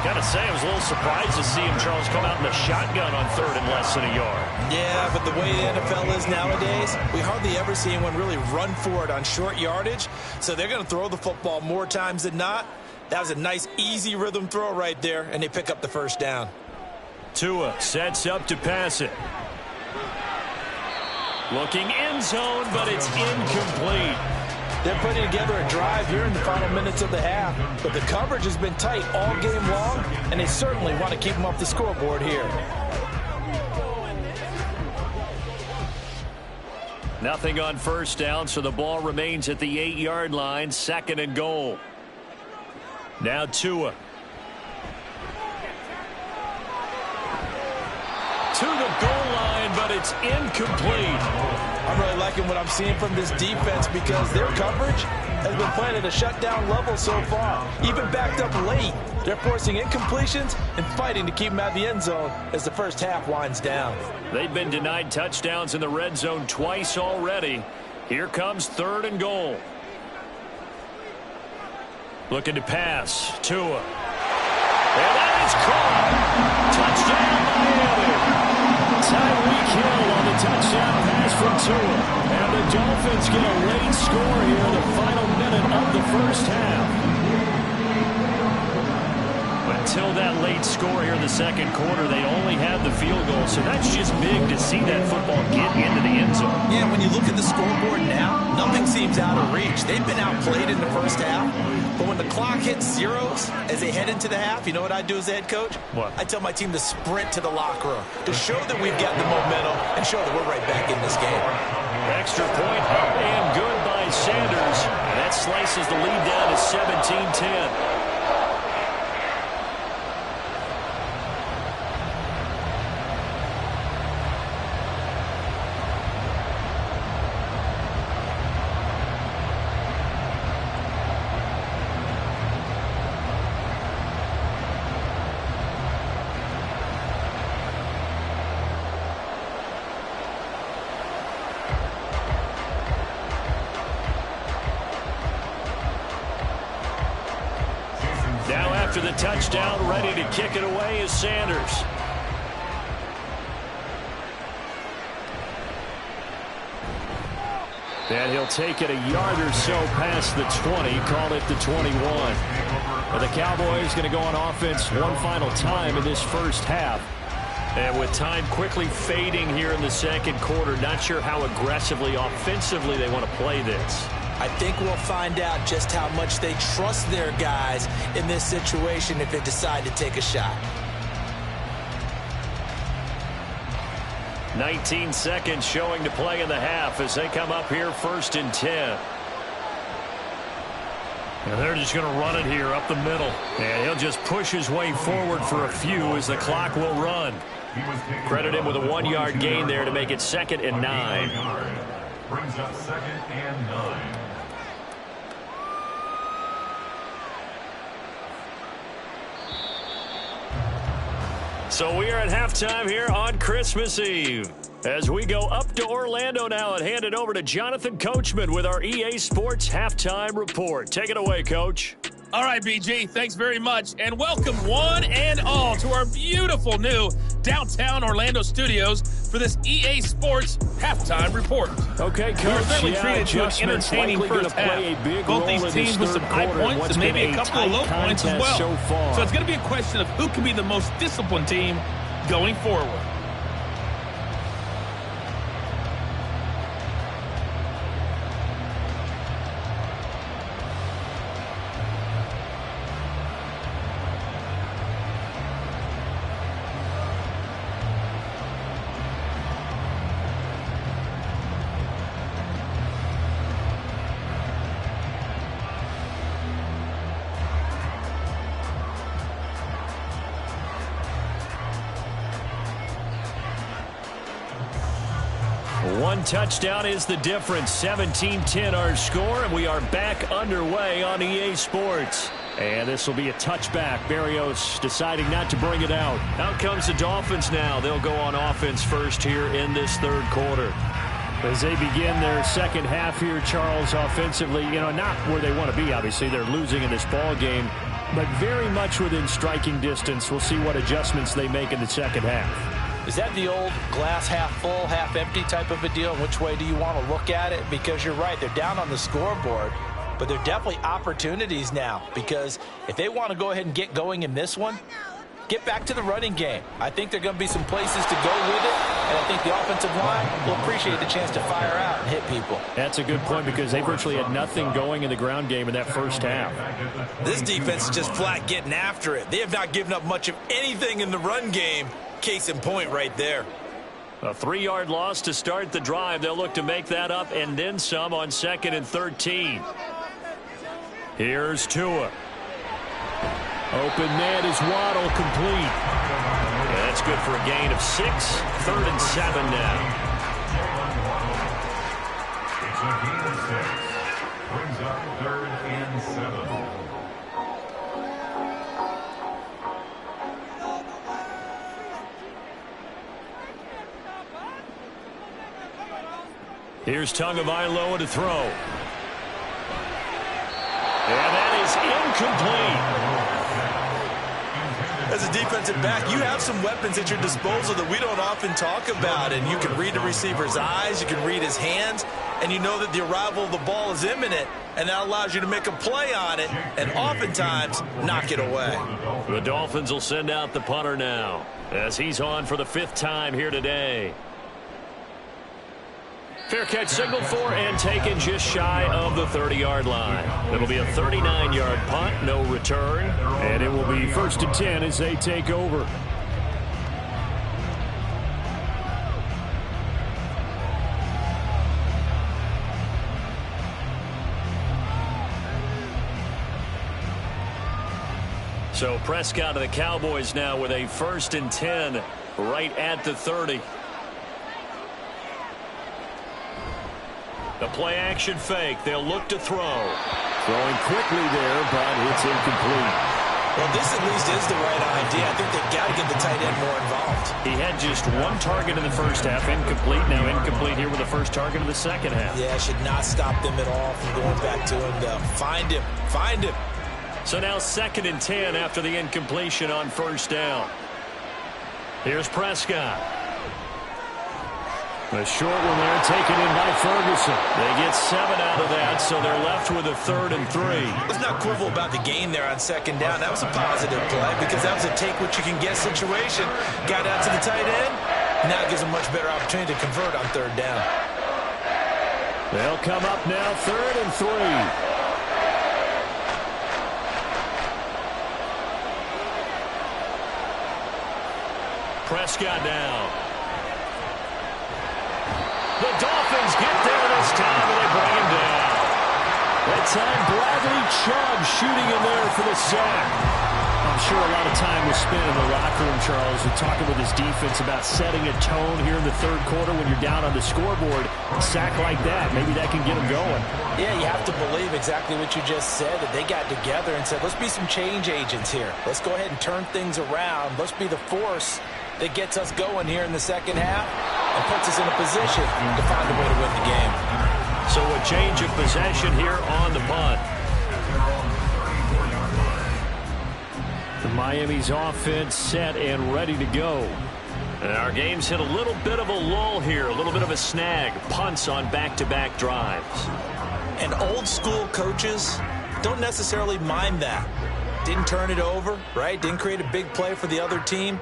Got to say, I was a little surprised to see him, Charles, come out in the shotgun on 3rd and less than a yard. Yeah, but the way the NFL is nowadays, we hardly ever see anyone really run for it on short yardage. So they're going to throw the football more times than not. That was a nice, easy rhythm throw right there, and they pick up the 1st down. Tua sets up to pass it. Looking end zone, but it's incomplete. They're putting together a drive here in the final minutes of the half, but the coverage has been tight all game long, and they certainly want to keep them off the scoreboard here. Nothing on 1st down, so the ball remains at the 8-yard line, 2nd and goal. Now Tua. To the goal line, but it's incomplete. I'm really liking what I'm seeing from this defense because their coverage has been playing at a shutdown level so far. Even backed up late, they're forcing incompletions and fighting to keep them out of the end zone as the first half winds down. They've been denied touchdowns in the red zone twice already. Here comes 3rd and goal. Looking to pass. Tua. And that is caught. Touchdown, Miami. Tyreek Hill on the touchdown pass from Tua. And the Dolphins get a late score here in the final minute of the 1st half. Until that late score here in the 2nd quarter, they only had the field goal. So that's just big to see that football get into the end zone. Yeah, when you look at the scoreboard now, nothing seems out of reach. They've been outplayed in the first half. But when the clock hits zeros as they head into the half, you know what I do as a head coach? What? I tell my team to sprint to the locker room to show that we've got the momentum and show that we're right back in this game. Extra point up and good by Sanders. And that slices the lead down to 17-10. After the touchdown, ready to kick it away is Sanders. And he'll take it a yard or so past the 20, call it the 21. And the Cowboys going to go on offense one final time in this first half. And with time quickly fading here in the second quarter, not sure how aggressively, offensively they want to play this. I think we'll find out just how much they trust their guys in this situation if they decide to take a shot. 19 seconds showing to play in the half as they come up here 1st and 10. And they're just going to run it here up the middle. And he'll just push his way forward for a few as the clock will run. Credit him with a 1-yard gain there to make it 2nd and 9. Brings up 2nd and 9. So we are at halftime here on Christmas Eve. As we go up to Orlando now and hand it over to Jonathan Coachman with our EA Sports Halftime Report. Take it away, Coach. All right, BG, thanks very much. And welcome one and all to our beautiful new downtown Orlando studios for this EA Sports Halftime Report. Okay, Coach. We were certainly treated to an entertaining first half. Both these teams with some high points and maybe a couple of low points as well. So it's going to be a question of who can be the most disciplined team going forward. One touchdown is the difference. 17-10 our score, and we are back underway on EA Sports. And this will be a touchback. Barrios deciding not to bring it out. Out comes the Dolphins now. They'll go on offense first here in this third quarter. As they begin their second half here, Charles, offensively, not where they want to be, obviously. They're losing in this ball game, but very much within striking distance. We'll see what adjustments they make in the second half. Is that the old glass half full, half empty type of a deal? Which way do you want to look at it? Because you're right, they're down on the scoreboard, but they're definitely opportunities now, because if they want to go ahead and get going in this one, get back to the running game. I think there are going to be some places to go with it, and I think the offensive line will appreciate the chance to fire out and hit people. That's a good point, because they virtually had nothing going in the ground game in that first half. This defense is just flat getting after it. They have not given up much of anything in the run game. Case in point right there. A 3-yard loss to start the drive. They'll look to make that up and then some on 2nd and 13. Here's Tua. Open man is Waddle, complete. Yeah, that's good for a gain of 6. 3rd and 7 now. It's a gain of 6. Brings up 3rd and 7. Here's Tagovailoa to throw. And that is incomplete. As a defensive back, you have some weapons at your disposal that we don't often talk about. And you can read the receiver's eyes, you can read his hands, and you know that the arrival of the ball is imminent. And that allows you to make a play on it and oftentimes knock it away. The Dolphins will send out the punter now as he's on for the 5th time here today. Fair catch signaled for and taken just shy of the 30-yard line. It'll be a 39-yard punt, no return, and it will be 1st and 10 as they take over. So Prescott of the Cowboys now with a 1st and 10 right at the 30. The play-action fake. They'll look to throw. Throwing quickly there, but it's incomplete. Well, this at least is the right idea. I think they've got to get the tight end more involved. He had just 1 target in the first half. Incomplete. Now incomplete here with the first target of the second half. Yeah, should not stop them at all from going back to him, though. Find him. Find him. So now 2nd and 10 after the incompletion on 1st down. Here's Prescott. A short one there taken in by Ferguson. They get 7 out of that, so they're left with a 3rd and 3. Let's not quibble about the gain there on 2nd down. That was a positive play because that was a take-what-you-can-get situation. Got out to the tight end. Now it gives a much better opportunity to convert on 3rd down. They'll come up now 3rd and 3. Prescott down. The Dolphins get there this time, and they bring him down. That time, Bradley Chubb shooting in there for the sack. I'm sure a lot of time was spent in the locker room, Charles, with talking with his defense about setting a tone here in the 3rd quarter when you're down on the scoreboard. A sack like that, maybe that can get them going. Yeah, you have to believe exactly what you just said, that they got together and said, let's be some change agents here. Let's go ahead and turn things around. Let's be the force that gets us going here in the 2nd half and puts us in a position to find a way to win the game. So a change of possession here on the punt. The Miami's offense set and ready to go. And our game's hit a little bit of a lull here, a little bit of a snag. Punts on back-to-back drives. And old-school coaches don't necessarily mind that. Didn't turn it over, right? Didn't create a big play for the other team.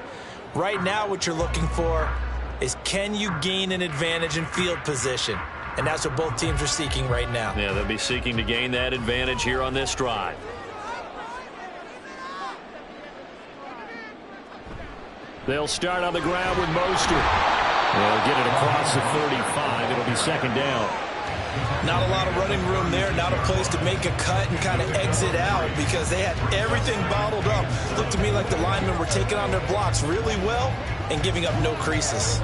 Right now what you're looking for is, can you gain an advantage in field position? And that's what both teams are seeking right now. Yeah, they'll be seeking to gain that advantage here on this drive. They'll start on the ground with Mostert. They'll get it across the 35. It'll be 2nd down. Not a lot of running room there. Not a place to make a cut and kind of exit out because they had everything bottled up. Looked to me like the linemen were taking on their blocks really well and giving up no creases.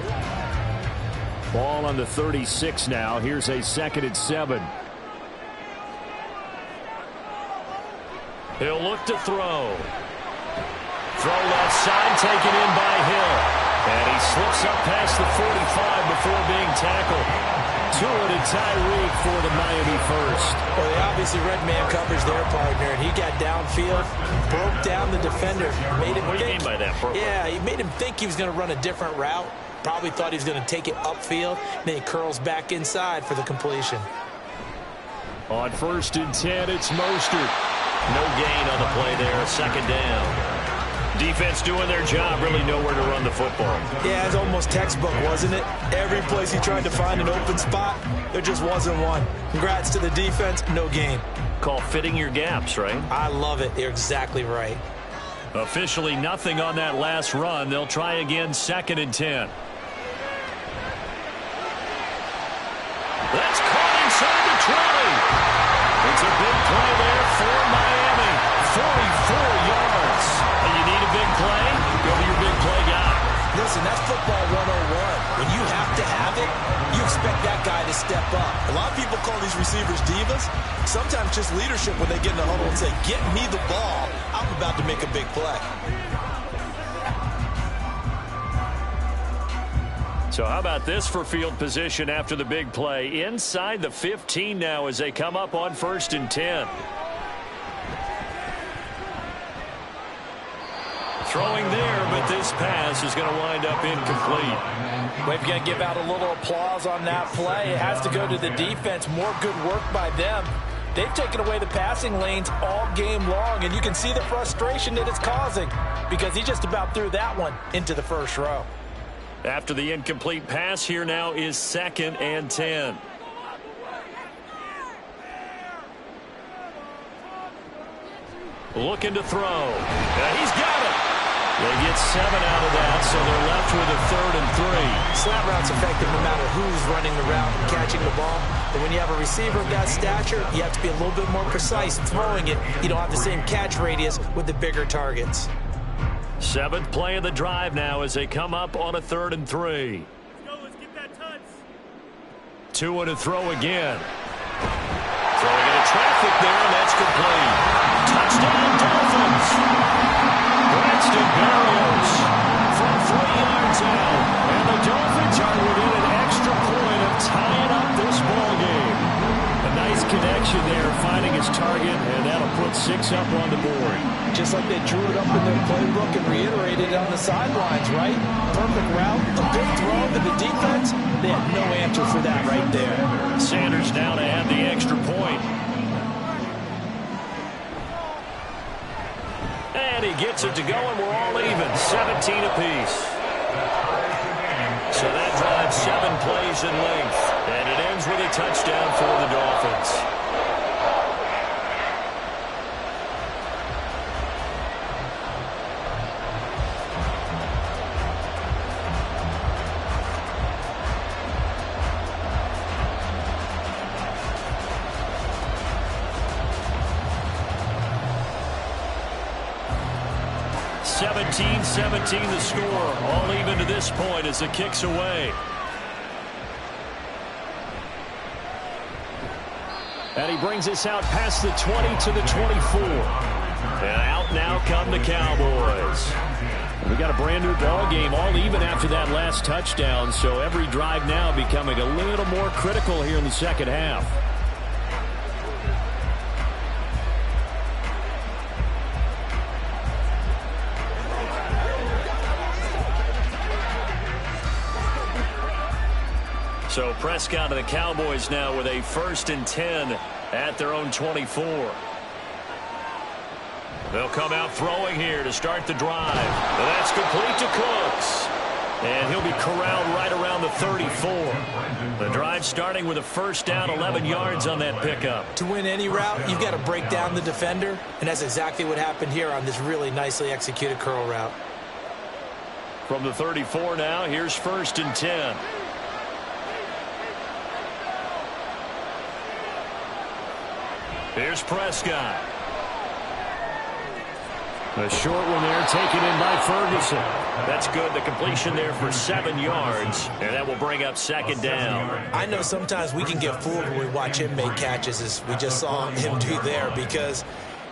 Ball on the 36 now. Here's a 2nd and 7. He'll look to throw. Throw left side, taken in by Hill. And he slips up past the 45 before being tackled. Tua to Tyreek for the Miami first. Well, they obviously read man coverage their partner, and he got downfield, broke down the defender. Made him what do you mean by that? Yeah, he made him think he was going to run a different route. Probably thought he was going to take it upfield. Then he curls back inside for the completion. On 1st and 10, it's Mostert. No gain on the play there. 2nd down. Defense doing their job, really nowhere to run the football. Yeah, it's almost textbook, wasn't it? Every place he tried to find an open spot, there just wasn't one. Congrats to the defense, no gain. Call fitting your gaps, right? I love it. You're exactly right. Officially nothing on that last run. They'll try again, 2nd and 10. That's caught inside the 20. It's a big play there for Miami. 44 yards. You need a big play? Go to your big play guy. Listen, that's football 101. When you have to have it, you expect that guy to step up. A lot of people call these receivers divas. Sometimes just leadership when they get in the huddle and say, get me the ball. I'm about to make a big play. So how about this for field position after the big play? Inside the 15 now as they come up on 1st and 10. Throwing there, but this pass is going to wind up incomplete. We've got to give out a little applause on that play. It has to go to the defense. More good work by them. They've taken away the passing lanes all game long, and you can see the frustration that it's causing because he just about threw that one into the 1st row. After the incomplete pass, here now is 2nd and 10. Looking to throw. He's got it. They get 7 out of that, so they're left with a 3rd and 3. Slant route's effective no matter who's running the route and catching the ball. But when you have a receiver of that stature, you have to be a little bit more precise throwing it. You don't have the same catch radius with the bigger targets. 7th play of the drive now as they come up on a 3rd and 3. Let's get that touch. Tua to throw again. Throwing into traffic there, and that's complete. Touchdown, Dolphins. Braxton Berrios from 3 yards out. And the Dolphins are within an extra point of tying up this ball game. A nice connection there, finding his target, and that'll put 6 up on the board. just like they drew it up in their playbook and reiterated it on the sidelines, right? Perfect route, a good throw to the defense. They had no answer for that right there. Sanders now to add the extra point. And he gets it to go, and we're all even, 17 apiece. So that drives 7 plays in length, and it ends with a touchdown for the Dolphins. 17-17 the score. All even to this point as the kick's away. And he brings us out past the 20 to the 24. And out now come the Cowboys. We got a brand new ball game, all even after that last touchdown. So every drive now becoming a little more critical here in the second half. So Prescott and the Cowboys now with a 1st and 10 at their own 24. They'll come out throwing here to start the drive. And that's complete to Cooks. And he'll be corralled right around the 34. The drive starting with a 1st down, 11 yards on that pickup. To win any route, you've got to break down the defender. And that's exactly what happened here on this really nicely executed curl route. From the 34 now, here's 1st and 10. Here's Prescott. A short one there taken in by Ferguson. That's good. The completion there for 7 yards. And that will bring up 2nd down. I know sometimes we can get fooled when we watch him make catches as we just saw him do there because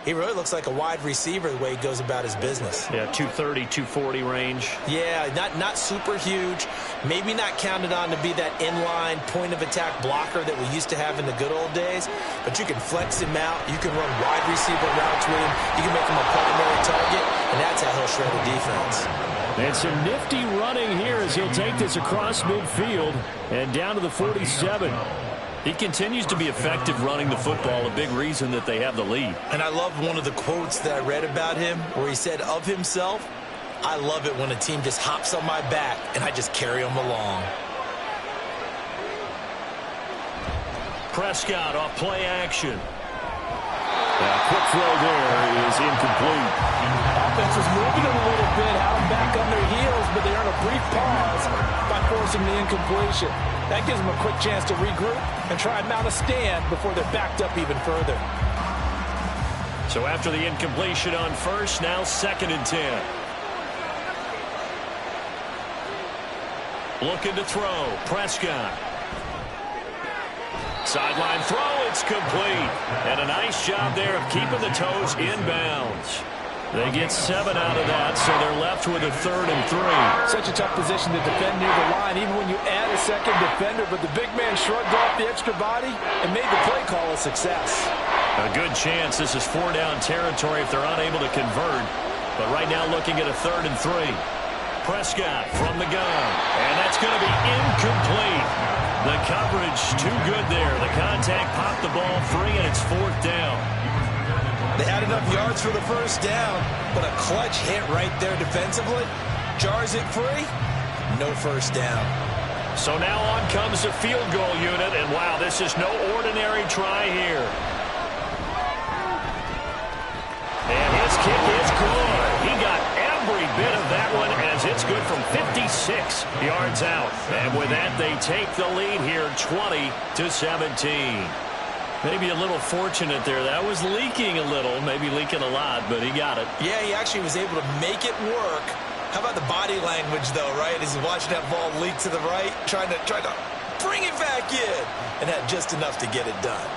he really looks like a wide receiver the way he goes about his business. Yeah, 230, 240 range. Yeah, not super huge. Maybe not counted on to be that inline point-of-attack blocker that we used to have in the good old days. But you can flex him out. You can run wide receiver routes with him. You can make him a primary target, and that's how he'll shred the defense. And some nifty running here as he'll take this across midfield and down to the 47. He continues to be effective running the football, a big reason that they have the lead. And I love one of the quotes that I read about him where he said of himself, I love it when a team just hops on my back and I just carry them along. Prescott off play action. Quick throw there is incomplete. Offense was moving a little bit, had them back on their heels, but they earned a brief pause by forcing the incompletion. That gives them a quick chance to regroup and try and mount a stand before they're backed up even further. So after the incompletion on 1st, now 2nd and 10. Looking to throw. Prescott. Sideline throw, it's complete. And a nice job there of keeping the toes inbounds. They get 7 out of that, so they're left with a 3rd and 3. Such a tough position to defend near the line, even when you add a second defender. But the big man shrugged off the extra body and made the play call a success. A good chance this is 4-down territory if they're unable to convert. But right now looking at a 3rd and 3. Prescott from the gun. And that's going to be incomplete. The coverage too good there. The contact popped the ball free, and it's 4th down. They had enough yards for the 1st down, but a clutch hit right there defensively. Jars it free, no 1st down. So now on comes the field goal unit, and wow, this is no ordinary try here. And his kick is good. He got every bit of that one as it's good from 56 yards out. And with that, they take the lead here 20-17. Maybe a little fortunate there. That was leaking a little, maybe leaking a lot, but he got it. Yeah, he actually was able to make it work. How about the body language, though, right? As he's watching that ball leak to the right, trying to bring it back in, and had just enough to get it done.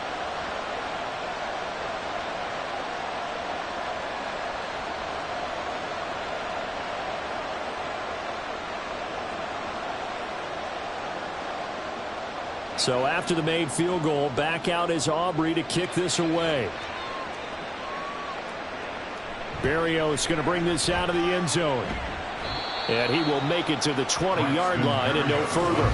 So after the made field goal, back out is Aubrey to kick this away. Berrios going to bring this out of the end zone. And he will make it to the 20-yard line and no further.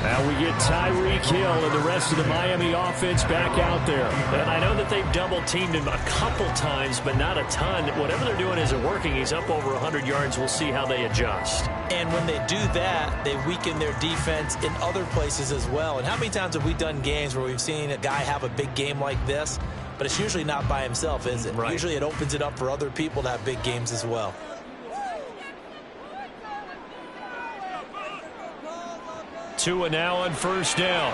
Now we get Tyreek Hill and the rest of the Miami offense back out there. And I know that they've double-teamed him a couple times, but not a ton. Whatever they're doing isn't working. He's up over 100 yards. We'll see how they adjust. And when they do that, they weaken their defense in other places as well. And how many times have we done games where we've seen a guy have a big game like this, but it's usually not by himself, is it? Right. Usually it opens it up for other people to have big games as well. Tua now on first down.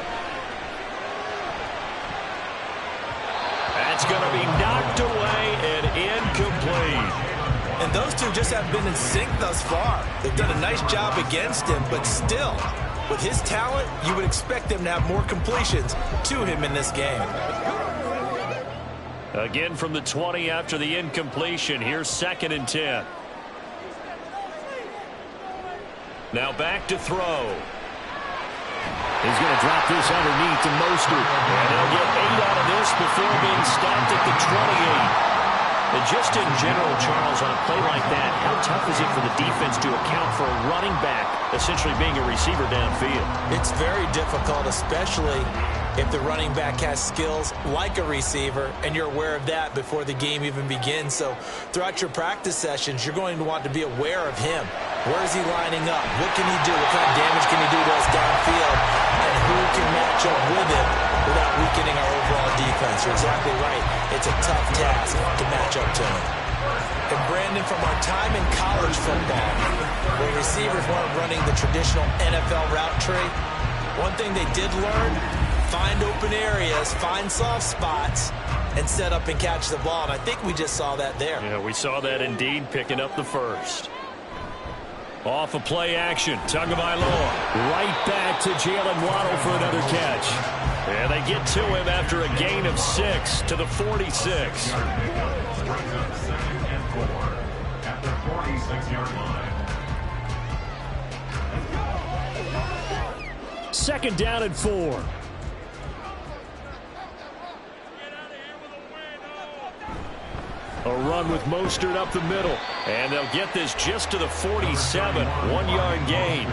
That's going to be knocked away and incomplete. And those two just haven't been in sync thus far. They've done a nice job against him, but still, with his talent, you would expect them to have more completions to him in this game. Again from the 20 after the incompletion. Here's 2nd and 10. Now back to throw. He's going to drop this underneath to Mostert. And they'll get 8 out of this before being stopped at the 28. And just in general, Charles, on a play like that, how tough is it for the defense to account for a running back essentially being a receiver downfield? It's very difficult, especially if the running back has skills like a receiver, and you're aware of that before the game even begins. So throughout your practice sessions, you're going to want to be aware of him. Where is he lining up? What can he do? What kind of damage can he do to us downfield? And who can match up with him without weakening our overall defense? You're exactly right. It's a tough task to match up to him. And Brandon, from our time in college football, where receivers weren't running the traditional NFL route tree, one thing they did learn: find open areas, find soft spots, and set up and catch the ball. And I think we just saw that there. Yeah, we saw that indeed, picking up the first. Off of play action, Tagovailoa. Right back to Jalen Waddle for another catch. And they get to him after a gain of 6 to the 46. At the 46-yard line. 2nd down and 4. A run with Mostert up the middle. And they'll get this just to the 47. 1-yard gain.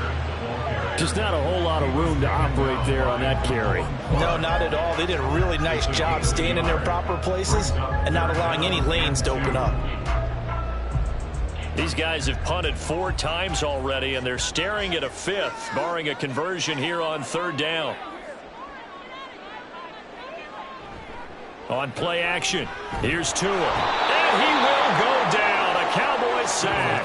Just not a whole lot of room to operate there on that carry. No, not at all. They did a really nice job staying in their proper places and not allowing any lanes to open up. These guys have punted 4 times already, and they're staring at a 5th, barring a conversion here on 3rd down. On play action, here's Tua. And he will go down. A Cowboys sack.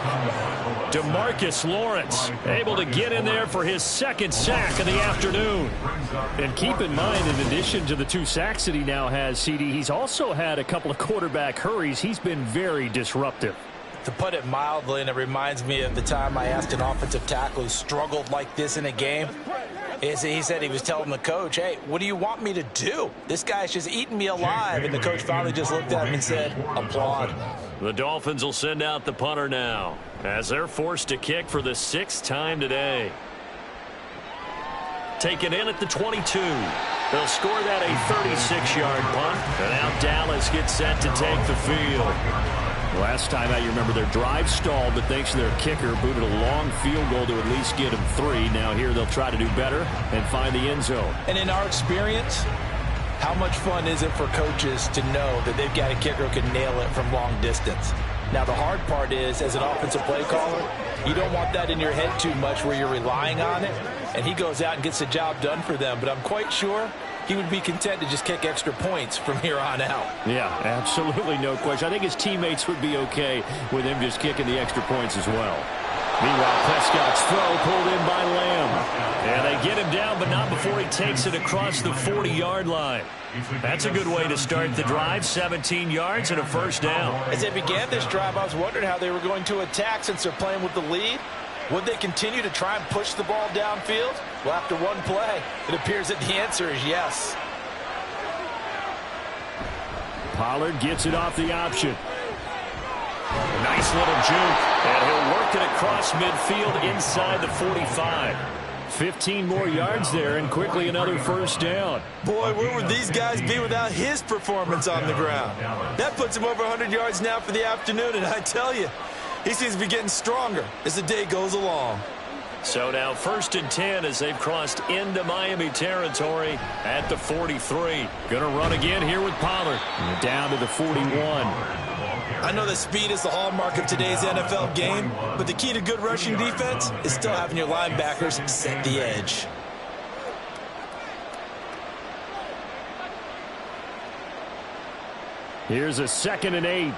DeMarcus Lawrence able to get in there for his 2nd sack of the afternoon. And keep in mind, in addition to the 2 sacks that he now has, CD, he's also had a couple of quarterback hurries. He's been very disruptive. To put it mildly, and it reminds me of the time I asked an offensive tackle who struggled like this in a game. He said he was telling the coach, hey, what do you want me to do? This guy's just eating me alive. And the coach finally just looked at him and said, applaud. The Dolphins will send out the punter now, as they're forced to kick for the 6th time today. Taken in at the 22. They'll score that a 36-yard punt. And now Dallas gets set to take the field. Last time out, you remember their drive stalled, but thanks to their kicker, booted a long field goal to at least get them 3. Now here they'll try to do better and find the end zone. And in our experience, how much fun is it for coaches to know that they've got a kicker who can nail it from long distance? Now the hard part is, as an offensive play caller, you don't want that in your head too much where you're relying on it, and he goes out and gets the job done for them. But I'm quite sure he would be content to just kick extra points from here on out. Yeah, absolutely no question. I think his teammates would be okay with him just kicking the extra points as well. Meanwhile, Prescott's throw pulled in by Lamb. And they get him down, but not before he takes it across the 40-yard line. That's a good way to start the drive. 17 yards and a 1st down. As they began this drive, I was wondering how they were going to attack since they're playing with the lead. Would they continue to try and push the ball downfield? Well, after one play, it appears that the answer is yes. Pollard gets it off the option. Nice little juke. And he'll work it across midfield inside the 45. 15 more yards there and quickly another first down. Boy, where would these guys be without his performance on the ground? That puts him over 100 yards now for the afternoon, and I tell you, he seems to be getting stronger as the day goes along. So now 1st and 10 as they've crossed into Miami territory at the 43. Going to run again here with Pollard. Down to the 41. I know that speed is the hallmark of today's NFL game, but the key to good rushing defense is still having your linebackers set the edge. Here's a 2nd and 8.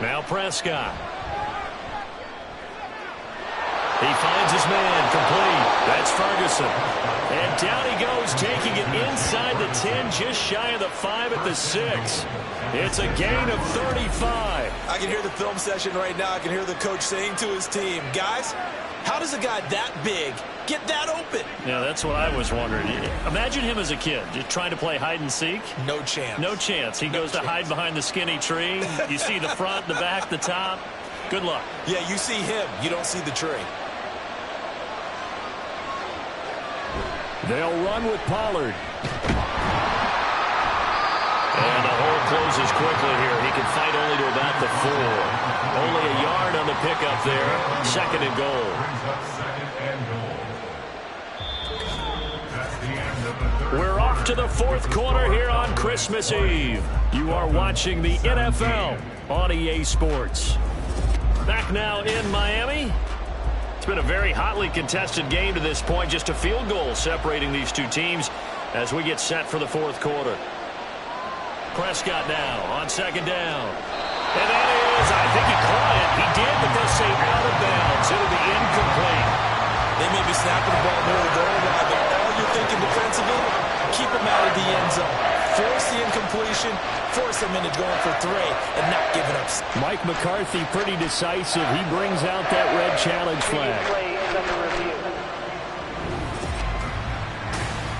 Now Prescott. He finds his man complete. That's Ferguson. And down he goes, taking it inside the 10, just shy of the 5 at the 6. It's a gain of 35. I can hear the film session right now. I can hear the coach saying to his team, guys, how does a guy that big get that open? Yeah, that's what I was wondering. Imagine him as a kid, just trying to play hide and seek. No chance. No chance. He goes to hide behind the skinny tree. You see the front, the back, the top. Good luck. Yeah, you see him. You don't see the tree. They'll run with Pollard. And the hole closes quickly here. He can fight only to about the 4. Only a yard on the pickup there. 2nd and goal. We're off to the 4th quarter here on Christmas Eve. You are watching the NFL on EA Sports. Back now in Miami. It's been a very hotly contested game to this point. Just a field goal separating these two teams as we get set for the 4th quarter. Prescott now on 2nd down. And that is, I think he caught it. He did, but they'll say out of bounds. It'll be incomplete. They may be snapping the ball near the goal line, but all you're thinking defensively, keep them out of the end zone. Force the incompletion, force them into going for 3 and not giving up. Mike McCarthy pretty decisive. He brings out that red challenge flag. Play is under review.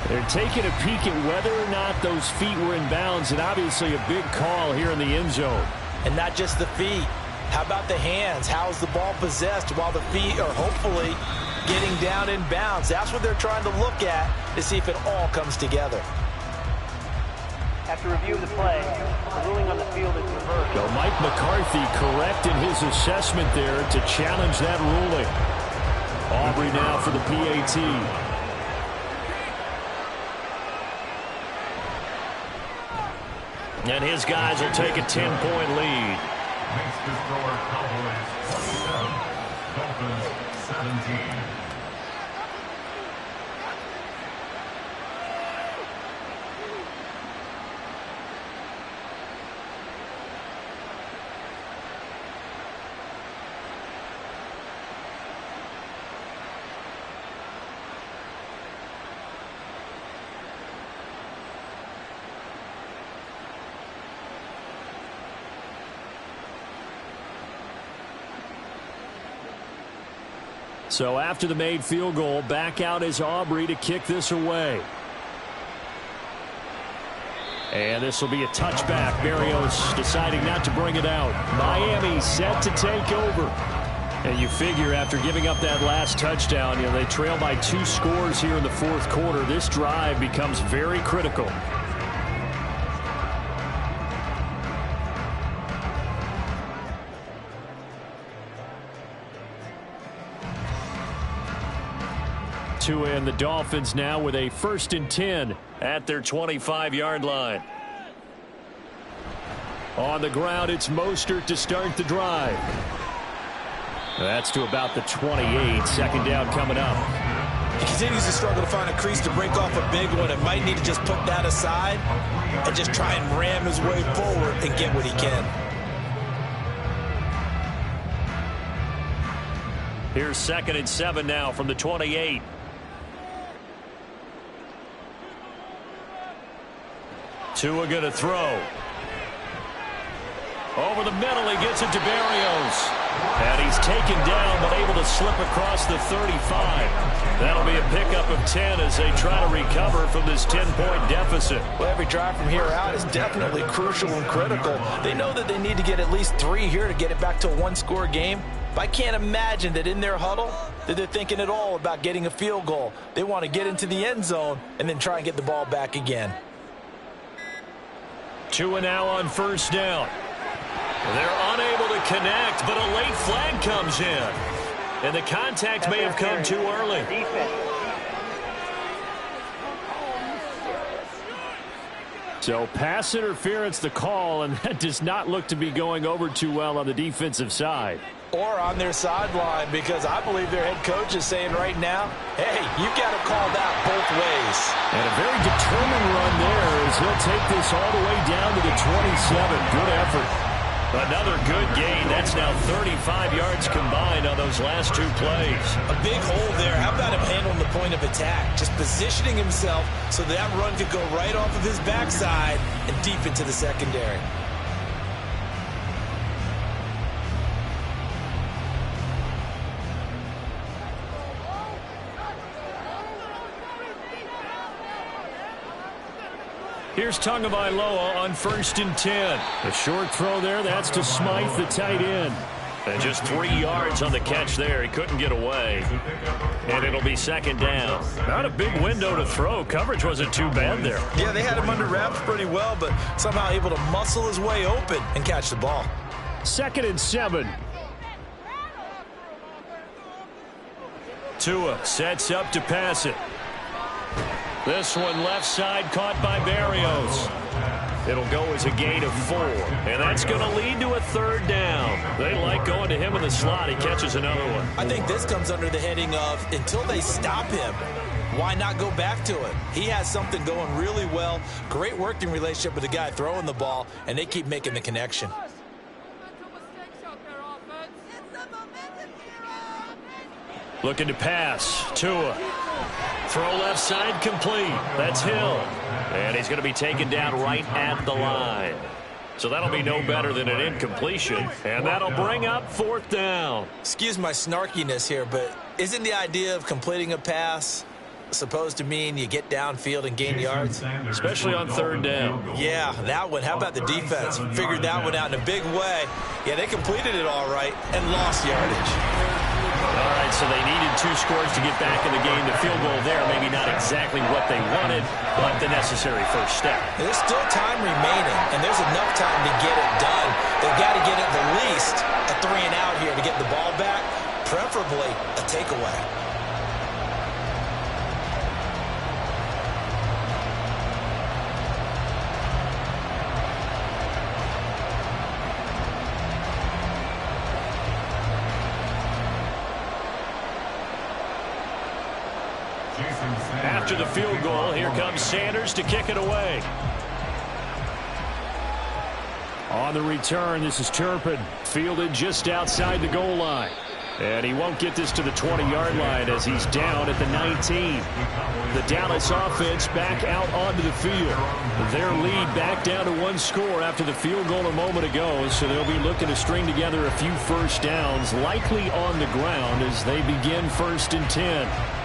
They're taking a peek at whether or not those feet were in bounds, and obviously a big call here in the end zone. And not just the feet. How about the hands? How is the ball possessed while the feet are hopefully getting down in bounds? That's what they're trying to look at to see if it all comes together. After review of the play, the ruling on the field is reversed. So Mike McCarthy correct in his assessment there to challenge that ruling. Aubrey now for the PAT. And his guys will take a 10-point lead. Makes the score Cowboys 27, Dolphins 17. So after the made field goal, back out is Aubrey to kick this away. And this will be a touchback. Berrios deciding not to bring it out. Miami set to take over. And you figure after giving up that last touchdown, you know, they trail by 2 scores here in the 4th quarter. This drive becomes very critical. And the Dolphins now with a 1st and 10 at their 25-yard line. On the ground, it's Mostert to start the drive. That's to about the 28. 2nd down coming up. He continues to struggle to find a crease to break off a big one. It might need to just put that aside and just try and ram his way forward and get what he can. Here's 2nd and 7 now from the 28. Tua going to throw. Over the middle, he gets it to Berrios. And he's taken down, but able to slip across the 35. That'll be a pickup of 10 as they try to recover from this 10-point deficit. Well, every drive from here out is definitely crucial and critical. They know that they need to get at least 3 here to get it back to a one-score game. But I can't imagine that in their huddle that they're thinking at all about getting a field goal. They want to get into the end zone and then try and get the ball back again. 2 and now on first down. They're unable to connect, but a late flag comes in. And the contact may have come too early. So pass interference the call, and that does not look to be going over too well on the defensive side. Or on their sideline, because I believe their head coach is saying right now, hey, you've got to call that both ways. And a very determined run there as he'll take this all the way down to the 27. Good effort. Another good gain. That's now 35 yards combined on those last 2 plays. A big hole there. How about him handling the point of attack? Just positioning himself so that run could go right off of his backside and deep into the secondary. Here's Tagovailoa on 1st and 10. A short throw there. That's to Smythe, the tight end. And just 3 yards on the catch there. He couldn't get away. And it'll be 2nd down. Not a big window to throw. Coverage wasn't too bad there. Yeah, they had him under wraps pretty well, but somehow able to muscle his way open and catch the ball. 2nd and 7. Tua sets up to pass it. This one left side caught by Berrios. It'll go as a gain of 4. And that's going to lead to a 3rd down. They like going to him in the slot. He catches another one. I think this comes under the heading of until they stop him, why not go back to it? He has something going really well. Great working relationship with the guy throwing the ball, and they keep making the connection. Looking to pass. Tua. Throw left side complete. That's Hill. And he's going to be taken down right at the line. So that'll be no better than an incompletion. And that'll bring up 4th down. Excuse my snarkiness here, but isn't the idea of completing a pass supposed to mean you get downfield and gain yards? Especially on 3rd down. Yeah, that one. How about the defense? Figured that one out in a big way. Yeah, they completed it all right and lost yardage. All right, so they needed 2 scores to get back in the game. The field goal there, maybe not exactly what they wanted, but the necessary first step. There's still time remaining, and there's enough time to get it done. They've got to get at the least a 3 and out here to get the ball back, preferably a takeaway. After the field goal, here comes Sanders to kick it away. On the return, this is Turpin, fielded just outside the goal line. And he won't get this to the 20-yard line as he's down at the 19. The Dallas offense back out onto the field. Their lead back down to 1 score after the field goal a moment ago, so they'll be looking to string together a few first downs, likely on the ground as they begin 1st and 10.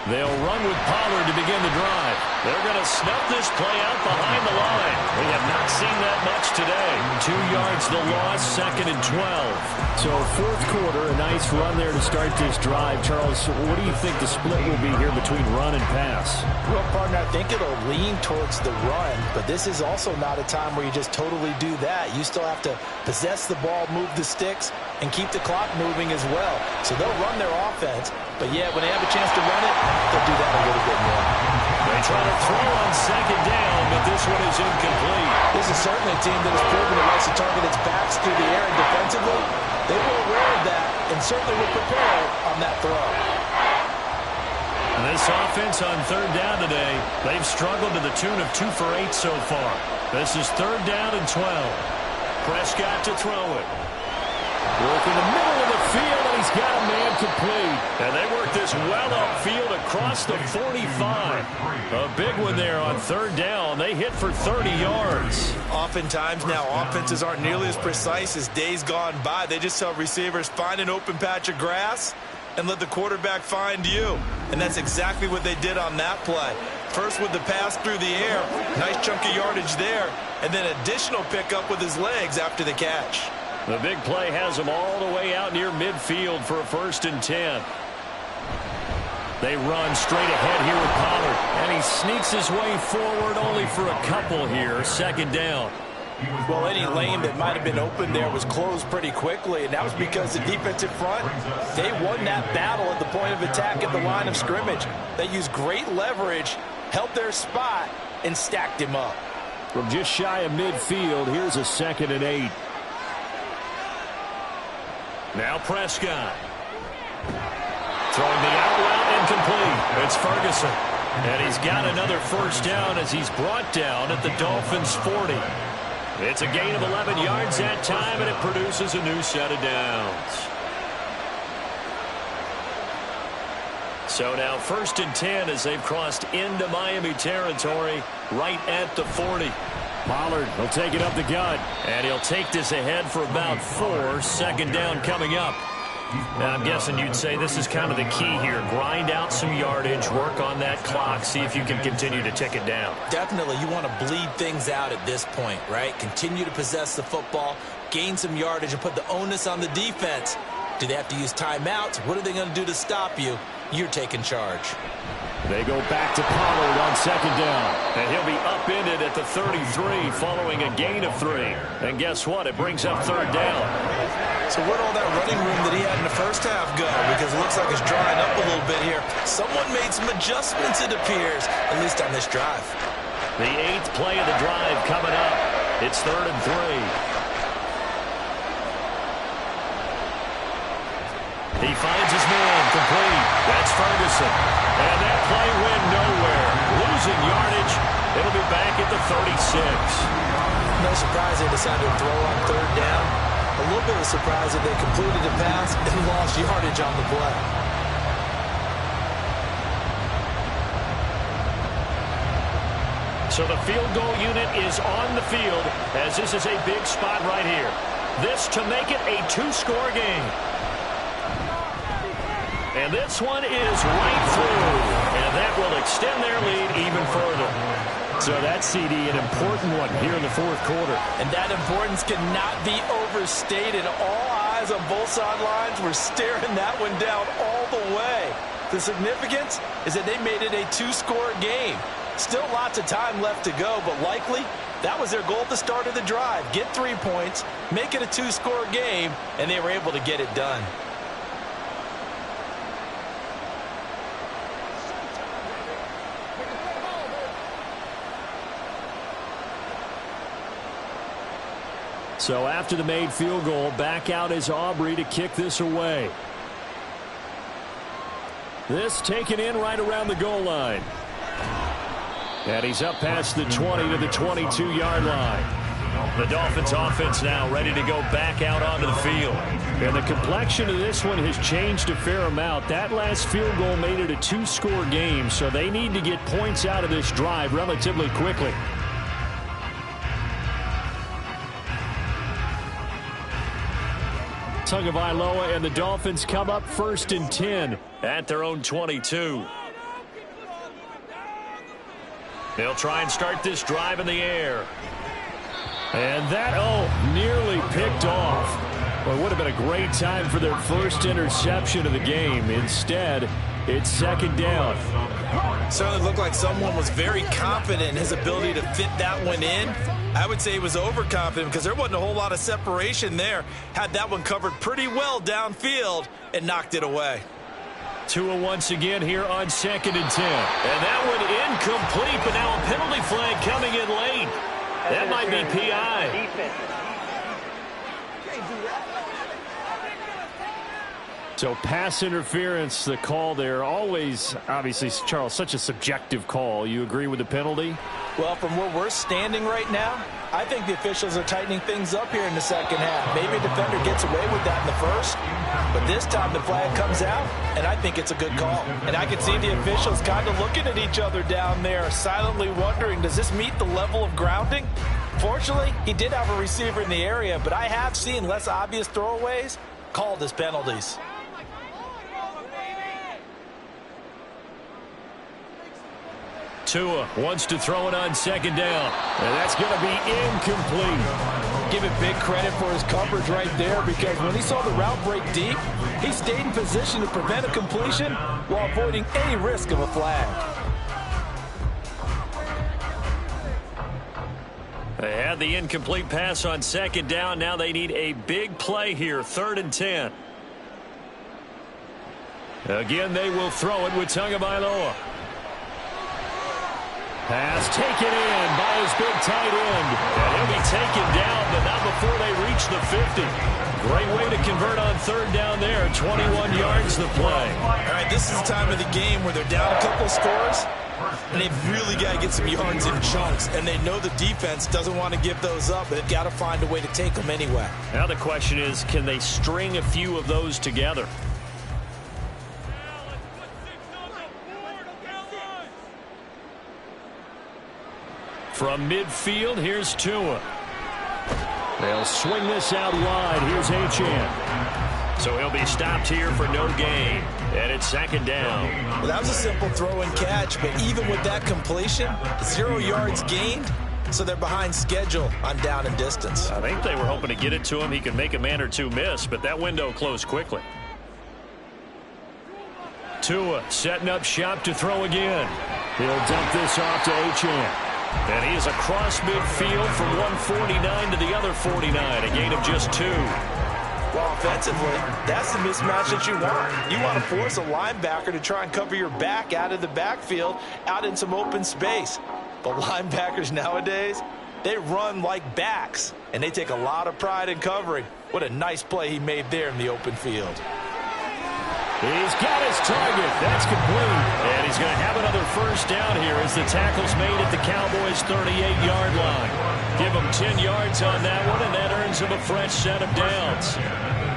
They'll run with Pollard to begin the drive. They're going to snuff this play out behind the line. We have not seen that much today. 2 yards the loss, 2nd and 12. So 4th quarter, a nice run there to start this drive. Charles, what do you think the split will be here between run and pass? Well, partner, I think it'll lean towards the run, but this is also not a time where you just totally do that. You still have to possess the ball, move the sticks, and keep the clock moving as well. So they'll run their offense, but yeah, when they have a chance to run it, they'll do that a little bit more. They try to throw on 2nd down, but this one is incomplete. This is certainly a team that has proven it likes to target its backs through the air and defensively. They were aware of that and certainly were prepared on that throw. And this offense on 3rd down today, they've struggled to the tune of 2 for 8 so far. This is 3rd down and 12. Prescott to throw it. Work in the middle of the field, and he's got a man complete. And they work this well upfield across the 45. A big one there on third down. They hit for 30 yards. Oftentimes now, offenses aren't nearly as precise as days gone by. They just tell receivers, find an open patch of grass and let the quarterback find you. And that's exactly what they did on that play. First with the pass through the air, nice chunk of yardage there, and then additional pickup with his legs after the catch. The big play has them all the way out near midfield for a 1st and 10. They run straight ahead here with Pollard, and he sneaks his way forward only for a couple here. 2nd down. Well, any lane that might have been open there was closed pretty quickly, and that was because the defensive front, they won that battle at the point of attack at the line of scrimmage. They used great leverage, held their spot, and stacked him up. From just shy of midfield, here's a 2nd and 8. Now Prescott. Throwing the out route incomplete. It's Ferguson. And he's got another 1st down as he's brought down at the Dolphins' 40. It's a gain of 11 yards that time, and it produces a new set of downs. So now 1st and 10 as they've crossed into Miami territory right at the 40. Pollard will take it up the gut, and he'll take this ahead for about 4. 2nd down coming up. Now, I'm guessing you'd say this is kind of the key here. Grind out some yardage, work on that clock, see if you can continue to tick it down. Definitely, you want to bleed things out at this point, right? Continue to possess the football, gain some yardage, and put the onus on the defense. Do they have to use timeouts? What are they going to do to stop you? You're taking charge. They go back to Pollard on 2nd down. And he'll be upended at the 33 following a gain of 3. And guess what? It brings up 3rd down. So where'd all that running room that he had in the first half go? Because it looks like it's drying up a little bit here. Someone made some adjustments, it appears, at least on this drive. The 8th play of the drive coming up. It's 3rd and 3. He finds his man complete. That's Ferguson. And that play went nowhere. Losing yardage. It'll be back at the 36. No surprise they decided to throw on 3rd down. A little bit of a surprise that they completed the pass and lost yardage on the play. So the field goal unit is on the field as this is a big spot right here. This to make it a 2-score game. And this one is right through. And that will extend their lead even further. So that, CD, an important one here in the 4th quarter. And that importance cannot be overstated. All eyes on both sidelines were staring that one down all the way. The significance is that they made it a 2-score game. Still lots of time left to go, but likely that was their goal at the start of the drive. Get 3 points, make it a 2-score game, and they were able to get it done. So after the made field goal, back out is Aubrey to kick this away. This taken in right around the goal line. And he's up past the 20 to the 22-yard line. The Dolphins offense now ready to go back out onto the field. And the complexion of this one has changed a fair amount. That last field goal made it a 2-score game, so they need to get points out of this drive relatively quickly. Tagovailoa and the Dolphins come up 1st and 10 at their own 22. They'll try and start this drive in the air. And that, nearly picked off. Well, it would have been a great time for their first interception of the game. Instead, it's 2nd down. Certainly looked like someone was very confident in his ability to fit that one in. I would say he was overconfident because there wasn't a whole lot of separation there. Had that one covered pretty well downfield and knocked it away. Tua once again here on 2nd and 10. And that one incomplete, but now a penalty flag coming in late. That might be PI. So pass interference, the call there. Always, obviously, Charles, such a subjective call. You agree with the penalty? Well, from where we're standing right now, I think the officials are tightening things up here in the second half. Maybe a defender gets away with that in the first, but this time the flag comes out, and I think it's a good call. And I can see the officials kind of looking at each other down there, silently wondering, does this meet the level of grounding? Fortunately, he did have a receiver in the area, but I have seen less obvious throwaways called as penalties. Tua wants to throw it on second down, and that's going to be incomplete. Give it big credit for his coverage right there, because when he saw the route break deep, he stayed in position to prevent a completion while avoiding any risk of a flag. They had the incomplete pass on second down. Now they need a big play here, 3rd and 10. Again, they will throw it with Tagovailoa. Pass taken in by his big tight end. And he'll be taken down, but not before they reach the 50. Great way to convert on 3rd down there. 21 yards the play. All right, this is the time of the game where they're down a couple of scores, and they've really got to get some yards in chunks. And they know the defense doesn't want to give those up, but they've got to find a way to take them anyway. Now the question is, can they string a few of those together? From midfield, here's Tua. They'll swing this out wide. Here's Achane. So he'll be stopped here for no gain. And it's 2nd down. Well, that was a simple throw and catch, but even with that completion, 0 yards gained, so they're behind schedule on down and distance. I think they were hoping to get it to him. He could make a man or two miss, but that window closed quickly. Tua setting up shop to throw again. He'll dump this off to Achane. And he is across midfield from 149 to the other 49, a gain of just 2. Well, offensively, that's the mismatch that you want. You want to force a linebacker to try and cover your back out of the backfield, out in some open space. But linebackers nowadays, they run like backs, and they take a lot of pride in covering. What a nice play he made there in the open field. He's got his target. That's complete. And he's going to have another 1st down here as the tackle's made at the Cowboys' 38-yard line. Give him 10 yards on that one, and that earns him a fresh set of downs.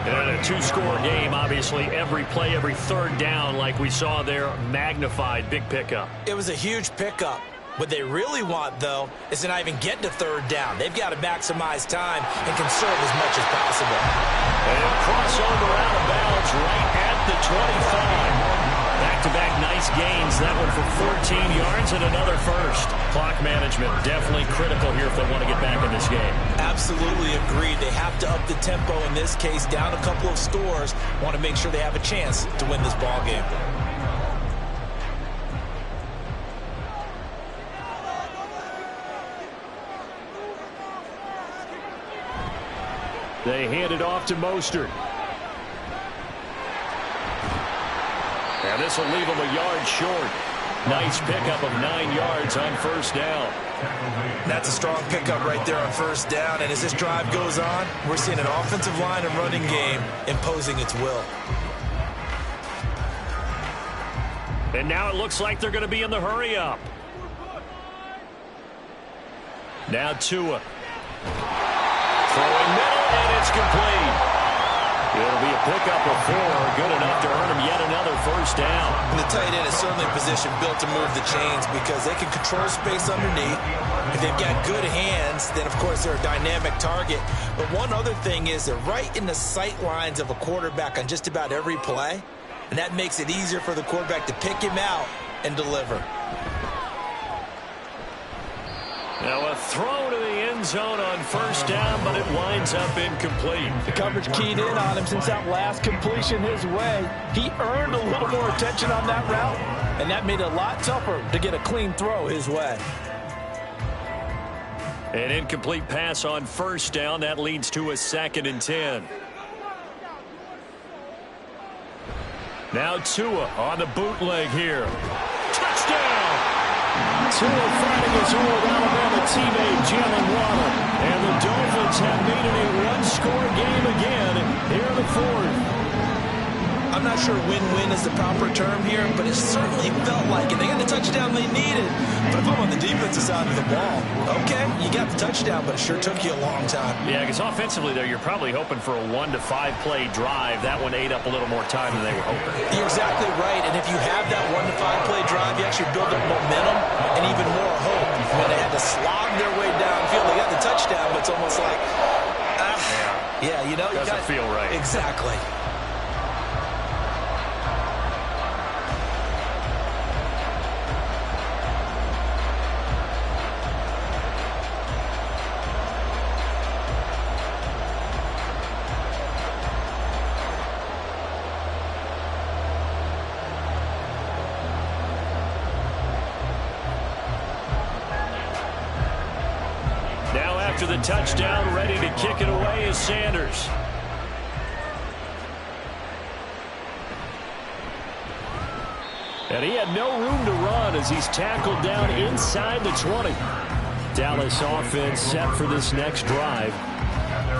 And a 2-score game, obviously, every play, every 3rd down, like we saw there, magnified. Big pickup. It was a huge pickup. What they really want, though, is to not even get to 3rd down. They've got to maximize time and conserve as much as possible. And he'll cross over out of bounds right at the 25. Back-to-back nice gains. That one for 14 yards and another 1st. Clock management definitely critical here if they want to get back in this game. Absolutely agreed. They have to up the tempo in this case, down a couple of scores. Want to make sure they have a chance to win this ball game. They hand it off to Mostert. And this will leave him a yard short. Nice pickup of 9 yards on 1st down. That's a strong pickup right there on 1st down. And as this drive goes on, we're seeing an offensive line and running game imposing its will. And now it looks like they're going to be in the hurry-up. Now Tua. Throwing middle, and it's complete. It'll be a pickup of 4, good enough to earn him yet another 1st down. And the tight end is certainly a position built to move the chains because they can control space underneath. If they've got good hands, then, of course, they're a dynamic target. But one other thing is they're right in the sight lines of a quarterback on just about every play, and that makes it easier for the quarterback to pick him out and deliver. Now a throw to the end zone on 1st down, but it winds up incomplete. The coverage keyed in on him since that last completion his way. He earned a little more attention on that route, and that made it a lot tougher to get a clean throw his way. An incomplete pass on 1st down. That leads to a 2nd and 10. Now Tua on the bootleg here. Touchdown! Tua finding his old Alabama teammate Jalen Waddle. And the Dolphins have made it a 1-score game again here in the 4th. I'm not sure win-win is the proper term here, but it certainly felt like it. They got the touchdown they needed. But if I'm on the defensive side of the ball, okay, you got the touchdown, but it sure took you a long time. Yeah, because offensively there, you're probably hoping for a 1 to 5 play drive. That one ate up a little more time than they were hoping. You're exactly right, and if you have that 1 to 5 play drive, you actually build up momentum and even more hope. When they had to slog their way downfield, they got the touchdown, but it's almost like, yeah, you know, doesn't feel right. Exactly. Now after the touchdown, ready to kick it away is Sanders. And he had no room to run as he's tackled down inside the 20. Dallas offense set for this next drive.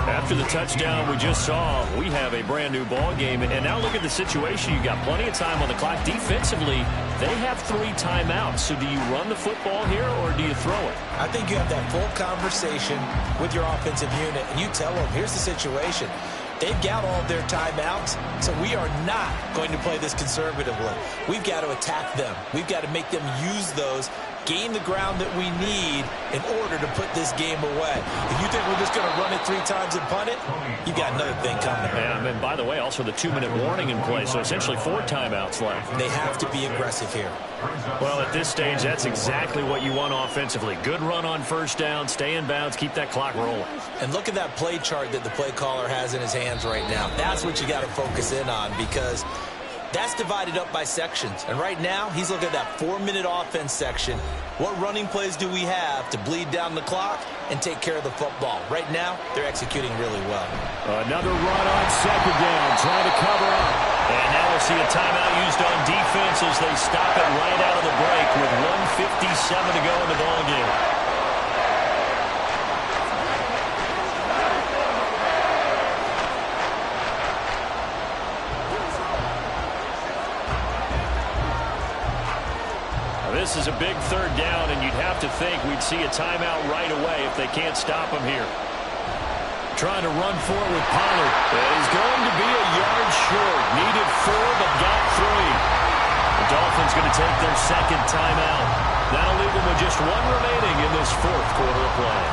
After the touchdown we just saw, we have a brand new ball game. And now look at the situation. You've got plenty of time on the clock. Defensively, they have 3 timeouts. So do you run the football here or do you throw it? I think you have that full conversation with your offensive unit, and you tell them, here's the situation. They've got all of their timeouts, so we are not going to play this conservatively. We've got to attack them. We've got to make them use those, gain the ground that we need in order to put this game away. If you think we're just going to run it 3 times and punt it, you've got another thing coming. Yeah, and by the way, also the 2-minute warning in play, so essentially 4 timeouts left. They have to be aggressive here. Well, at this stage, that's exactly what you want offensively. Good run on first down, stay in bounds, keep that clock rolling. And look at that play chart that the play caller has in his hands right now. That's what you got to focus in on, because that's divided up by sections. And right now, he's looking at that 4-minute offense section. What running plays do we have to bleed down the clock and take care of the football? Right now, they're executing really well. Another run on second down, trying to cover up. And now we'll see a timeout used on defense as they stop it right out of the break with 1:57 to go in the ballgame. This is a big 3rd down, and you'd have to think we'd see a timeout right away if they can't stop him here. Trying to run forward with Pollard. He's going to be a yard short. Needed 4, but got 3. The Dolphins going to take their 2nd timeout. That'll leave them with just 1 remaining in this 4th quarter of play.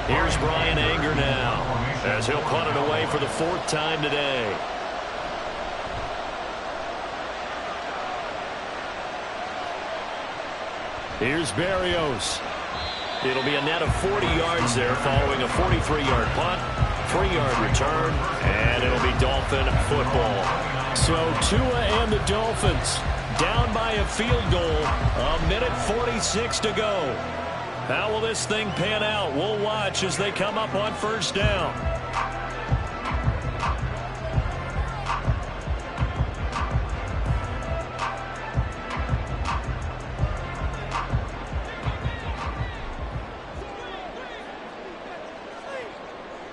Here's Brian Anger now, as he'll punt it away for the 4th time today. Here's Berrios. It'll be a net of 40 yards there following a 43-yard punt, 3-yard return, and it'll be Dolphin football. So Tua and the Dolphins down by a field goal, 1:46 to go. How will this thing pan out? We'll watch as they come up on first down.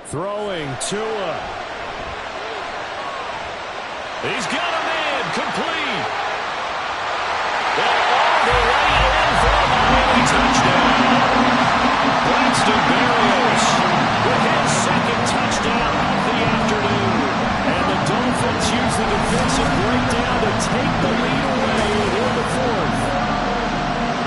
Throwing Tua. He's got a man complete. All the way in for a Miami touchdown. Braxton Berrios with his 2nd touchdown of the afternoon. And the Dolphins use the defensive breakdown to take the lead away in the 4th.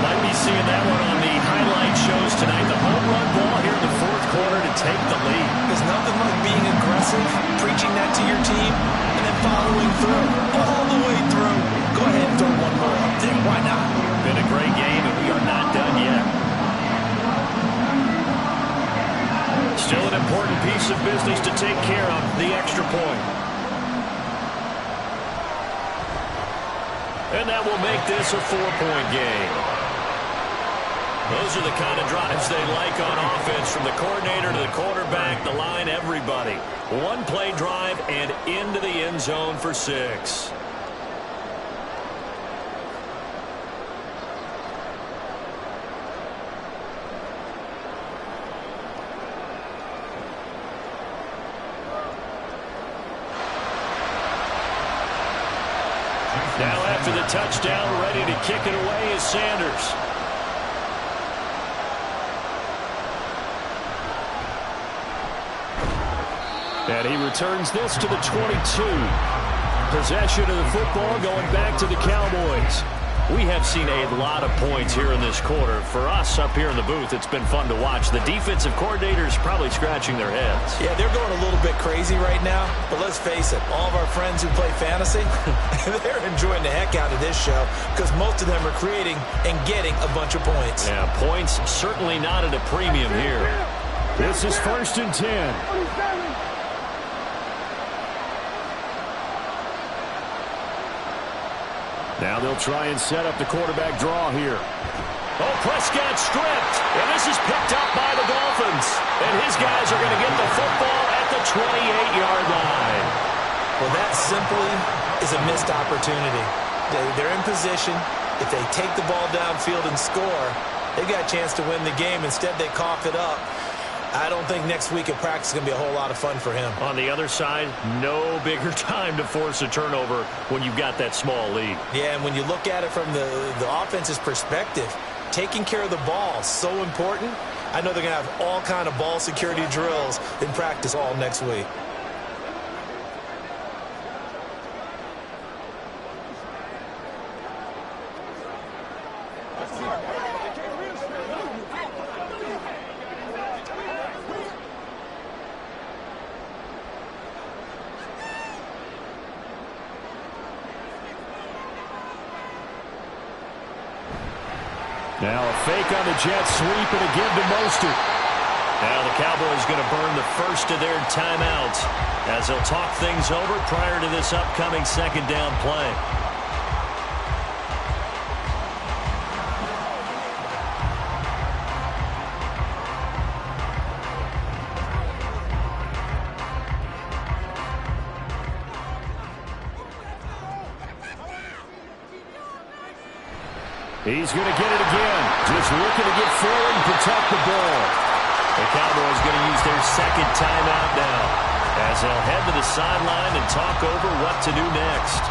Might be seeing that one on the highlight shows tonight. The home run ball here in the 4th quarter to take the lead. There's nothing like being aggressive, preaching that to your team, and then following through all the way through. Go ahead and throw 1 more up there. Why not? Been a great game, and we are not done yet. Still an important piece of business to take care of, the extra point. And that will make this a 4-point game. Those are the kind of drives they like on offense, from the coordinator to the quarterback, the line, everybody. 1-play drive and into the end zone for 6. after the touchdown, ready to kick it away is Sanders. And he returns this to the 22. Possession of the football going back to the Cowboys. We have seen a lot of points here in this quarter. For us up here in the booth, it's been fun to watch. The defensive coordinators probably scratching their heads. Yeah, they're going a little bit crazy right now. But let's face it, all of our friends who play fantasy, they're enjoying the heck out of this show because most of them are creating and getting a bunch of points. Yeah, points certainly not at a premium here. This is 1st and 10. Now they'll try and set up the quarterback draw here. Oh, Prescott stripped. And this is picked up by the Dolphins. And his guys are going to get the football at the 28-yard line. Well, that simply is a missed opportunity. They're in position. If they take the ball downfield and score, they've got a chance to win the game. Instead, they cough it up. I don't think next week at practice is going to be a whole lot of fun for him. On the other side, no bigger time to force a turnover when you've got that small lead. Yeah, and when you look at it from the offense's perspective, taking care of the ball is so important. I know they're going to have all kind of ball security drills in practice all next week. Now a fake on the jet sweep and a give to Mostert. Now the Cowboys going to burn the first of their timeouts as they'll talk things over prior to this upcoming second down play. He's going to get it again. Just looking to get forward and protect the ball. The Cowboys going to use their second timeout now as they'll head to the sideline and talk over what to do next.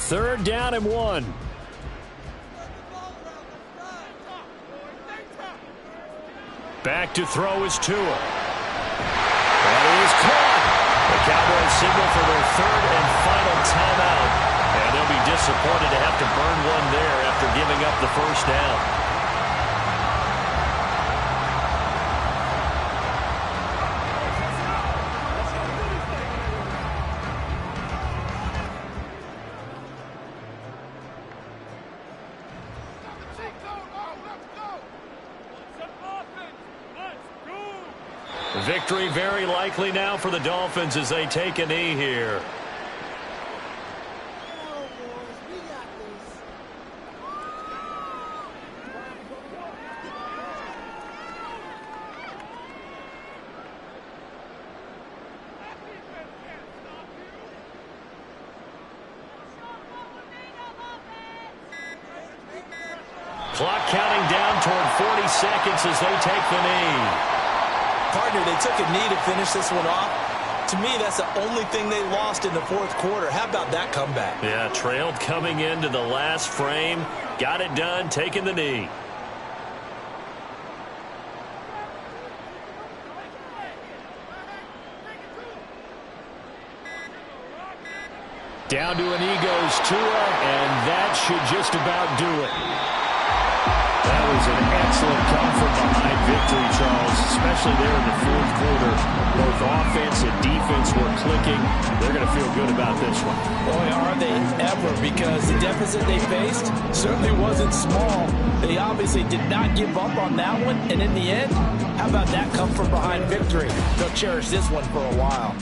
Third down and 1. Back to throw is Tua. That is caught. The Cowboys signal for their third and final timeout. And they'll be disappointed to have to burn one there after giving up the first down. Victory very likely now for the Dolphins as they take a knee here. Clock counting down toward 40 seconds as they take the knee. Partner, they took a knee to finish this one off. To me, that's the only thing they lost in the fourth quarter. How about that comeback? Yeah, trailed coming into the last frame. Got it done, taking the knee. Down to a knee goes Tua, and that should just about do it. That was an excellent come-from-behind victory, Charles, especially there in the fourth quarter. Both offense and defense were clicking. They're going to feel good about this one. Boy, are they ever, because the deficit they faced certainly wasn't small. They obviously did not give up on that one, and in the end, how about that come-from-behind victory? They'll cherish this one for a while.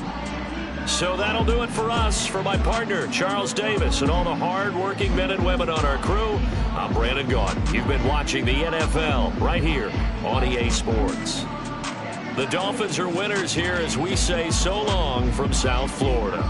So that'll do it for us. For my partner, Charles Davis, and all the hard-working men and women on our crew, I'm Brandon Gaudin. You've been watching the NFL right here on EA Sports. The Dolphins are winners here as we say so long from South Florida.